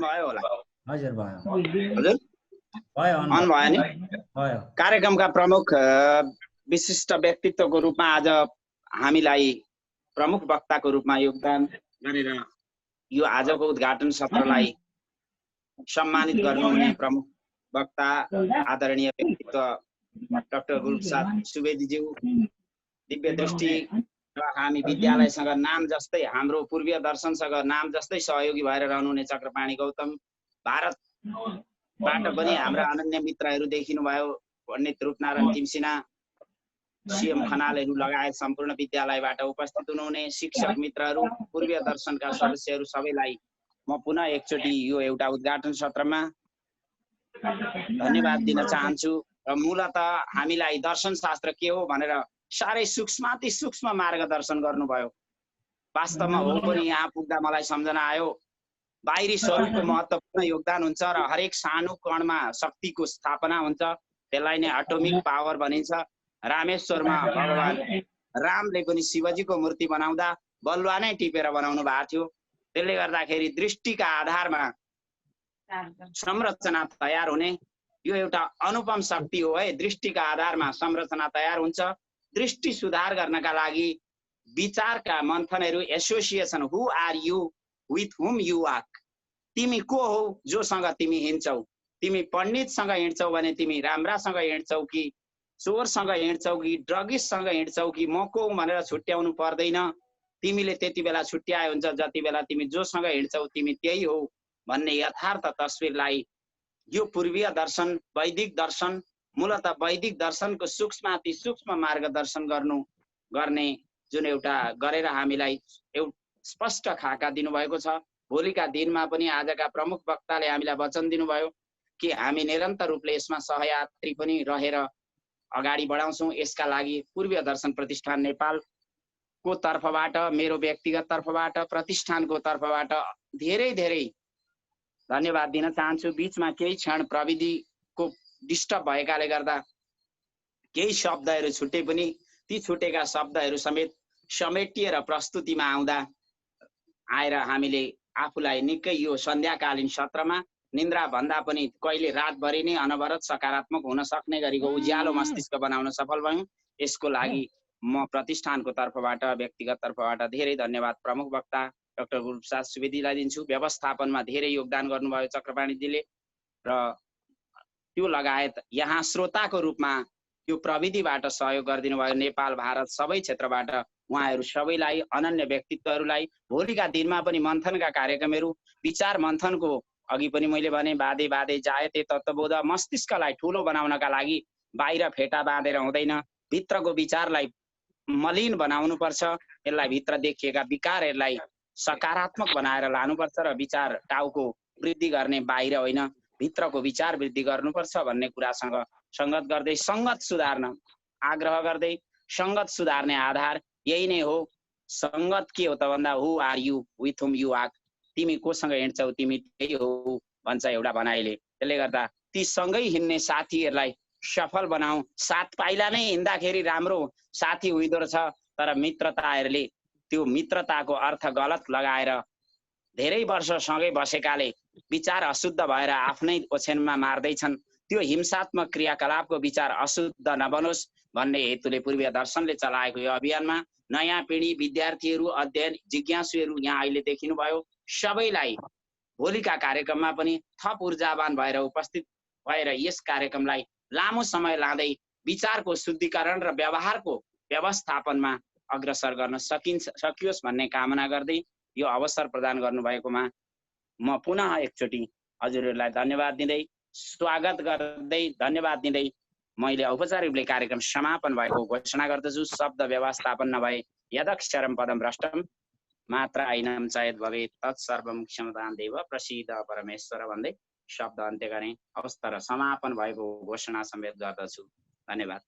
भयो होला। हजुर भयो। हजुर भयो अन भयो नि। भयो। कार्यक्रमका प्रमुख विशिष्ट व्यक्तित्वको रूपमा आज हामीलाई प्रमुख वक्ताको रूपमा योगदान गरेर यो आजको उद्घाटन सत्रलाई सम्मानित गर्नुहुने प्रमुख वक्ता आदरणीय व्यक्तित्व डाक्टर गुलप्रसाद सुवेदीज्यू, दिव्य दृष्टि र हामी विद्यालयसँग नाम जस्तै, हाम्रो पूर्वीय दर्शनसँग नाम जस्तै सहयोगी भएर रहनुहुने चक्रपाणी गौतम, भारतबाट पनि हाम्रा अनन्य मित्रहरू देखिनु भयो, पण्डित रूपनारायण तिमसिना, सीएम खनालहरू लगायत सम्पूर्ण विद्यालयबाट उपस्थित हुनुहुने शिक्षक मित्रहरू, पूर्वीय दर्शनका सदस्यहरू सबैलाई म पुनः एकचोटि यो एउटा उद्घाटन सत्रमा धन्यवाद दिन चाहन्छु। र मूलत हामीलाई दर्शन शास्त्र के हो भनेर साह्रै सूक्ष्माति सूक्ष्म मार्गदर्शन गर्नुभयो। वास्तवमा हो पनि यहाँ पुग्दा मलाई सम्झना आयो, बाहिरी स्वरूपको महत्त्वपूर्ण योगदान हुन्छ र हरेक सानो कणमा शक्तिको स्थापना हुन्छ, त्यसलाई नै एटोमिक पावर भनिन्छ। रामेश्वरमा भगवान रामले पनि शिवजीको मूर्ति बनाउँदा बलुवा नै टिपेर बनाउनु भएको थियो। त्यसले गर्दाखेरि दृष्टिका आधारमा संरचना तयार हुने यो एउटा अनुपम शक्ति हो है। दृष्टिका आधारमा संरचना तयार हुन्छ। दृष्टि सुधार गर्नका लागि विचारका मन्थनहरू, association, who are you, with whom you walk, तिमी को हो जोसँग तिमी हिँड्छौ। तिमी पण्डितसँग हिँड्छौ भने तिमी राम्रासँग हिँड्छौ कि चोरसँग हिँड्छौ कि ड्रगिस्टसँग हिँड्छौ कि म को भनेर छुट्याउनु पर्दैन। तिमीले त्यति बेला छुट्याए हुन्छ जति बेला तिमी जोसँग हिँड्छौ तिमी त्यही हो भन्ने यथार्थ तस्विरलाई यो पूर्वीय दर्शन, वैदिक दर्शन, मूलत वैदिक दर्शनको सूक्ष्माति सूक्ष्म मार्गदर्शन गर्ने जुन एउटा गरेर हामीलाई एउटा स्पष्ट खाका दिनुभएको छ। भोलिका दिनमा पनि आजका प्रमुख वक्ताले हामीलाई वचन दिनुभयो कि हामी निरन्तर रूपले यसमा सहयात्री पनि रहेर अगाडि बढाउँछौँ। यसका लागि पूर्वीय दर्शन प्रतिष्ठान नेपालको तर्फबाट, मेरो व्यक्तिगत तर्फबाट, प्रतिष्ठानको तर्फबाट धेरै धेरै धन्यवाद दिन चाहन्छु। बीचमा केही क्षण प्रविधिको डिस्टर्ब भएकाले गर्दा केही शब्दहरू छुटे पनि ती छुटेका शब्दहरू समेत समेटिएर प्रस्तुतिमा आएर हामीले आफूलाई निकै यो सन्ध्याकालीन सत्रमा निन्द्रा भन्दा पनि कहिले रातभरि नै अनवरत सकारात्मक हुन सक्ने गरीको उज्यालो मस्तिष्क बनाउन सफल भयौँ। यसको लागि म प्रतिष्ठानको तर्फबाट, व्यक्तिगत तर्फबाट धेरै धन्यवाद प्रमुख वक्ता डाक्टर गुरुप्रसाद सुवेदीलाई दिन्छु। व्यवस्थापनमा धेरै योगदान गर्नुभयो चक्रपाणीजीले, र त्यो लगायत यहाँ श्रोताको रूपमा यो प्रविधिबाट सहयोग गरिदिनु भयो नेपाल, भारत सबै क्षेत्रबाट उहाँहरू सबैलाई, अनन्य व्यक्तित्वहरूलाई। भोलिका दिनमा पनि मन्थनका कार्यक्रमहरू, विचार मन्थनको अघि पनि मैले भने बाधे बाधे जायते तत्त्वबोध, मस्तिष्कलाई ठुलो बनाउनका लागि बाहिर फेटा बाँधेर हुँदैन, भित्रको विचारलाई मलिन बनाउनुपर्छ। यसलाई भित्र देखिएका विकारहरूलाई सकारात्मक बनाएर लानुपर्छ र विचार टाउको वृद्धि गर्ने बाहिर होइन, भित्रको विचार वृद्धि गर्नुपर्छ भन्ने कुरासँग सङ्गत गर्दै सङ्गत सुधार्न आग्रह गर्दै, सङ्गत सुधार्ने आधार यही नै हो। सङ्गत के हो त भन्दा who are you, with whom you walk, तिमी कोसँग हिँड्छौ तिमी त्यही हो भन्छ एउटा भनाइले। त्यसले गर्दा ती सँगै हिँड्ने साथीहरूलाई सफल बनाऊ। सात पाइला नै हिँड्दाखेरि राम्रो साथी हुँदो रहेछ, तर मित्रताहरूले त्यो मित्रताको अर्थ गलत लगाएर धेरै वर्ष सँगै बसेकाले विचार अशुद्ध भएर आफ्नै ओछ्यानमा मार्दैछन्। त्यो हिंसात्मक क्रियाकलापको विचार अशुद्ध नबनोस् भन्ने हेतुले पूर्वीय दर्शनले चलाएको यो अभियानमा नयाँ पिँढी, विद्यार्थीहरू, अध्ययन जिज्ञासुहरू यहाँ अहिले देखिनुभयो। सबैलाई भोलिका कार्यक्रममा पनि थप ऊर्जावान भएर उपस्थित भएर यस कार्यक्रमलाई लामो समय लाँदै विचारको शुद्धिकरण र व्यवहारको व्यवस्थापनमा अग्रसर गर्न सकियोस् भन्ने कामना गर्दै यो अवसर प्रदान गर्नुभएकोमा म पुनः एकचोटि हजुरहरूलाई धन्यवाद दिँदै, स्वागत गर्दै, धन्यवाद दिँदै मैले औपचारिक रूपले कार्यक्रम समापन भएको घोषणा गर्दछु। शब्द व्यवस्थापन नभए यदक्षरम पदम भ्रष्टम मात्र ऐनम चयत भवेत् तत्सर्वं क्षमतां देव प्रसीद परमेश्वर भन्दै शब्द अन्त्य गर्ने अवस्था र समापन भएको घोषणा समेत गर्दछु। धन्यवाद।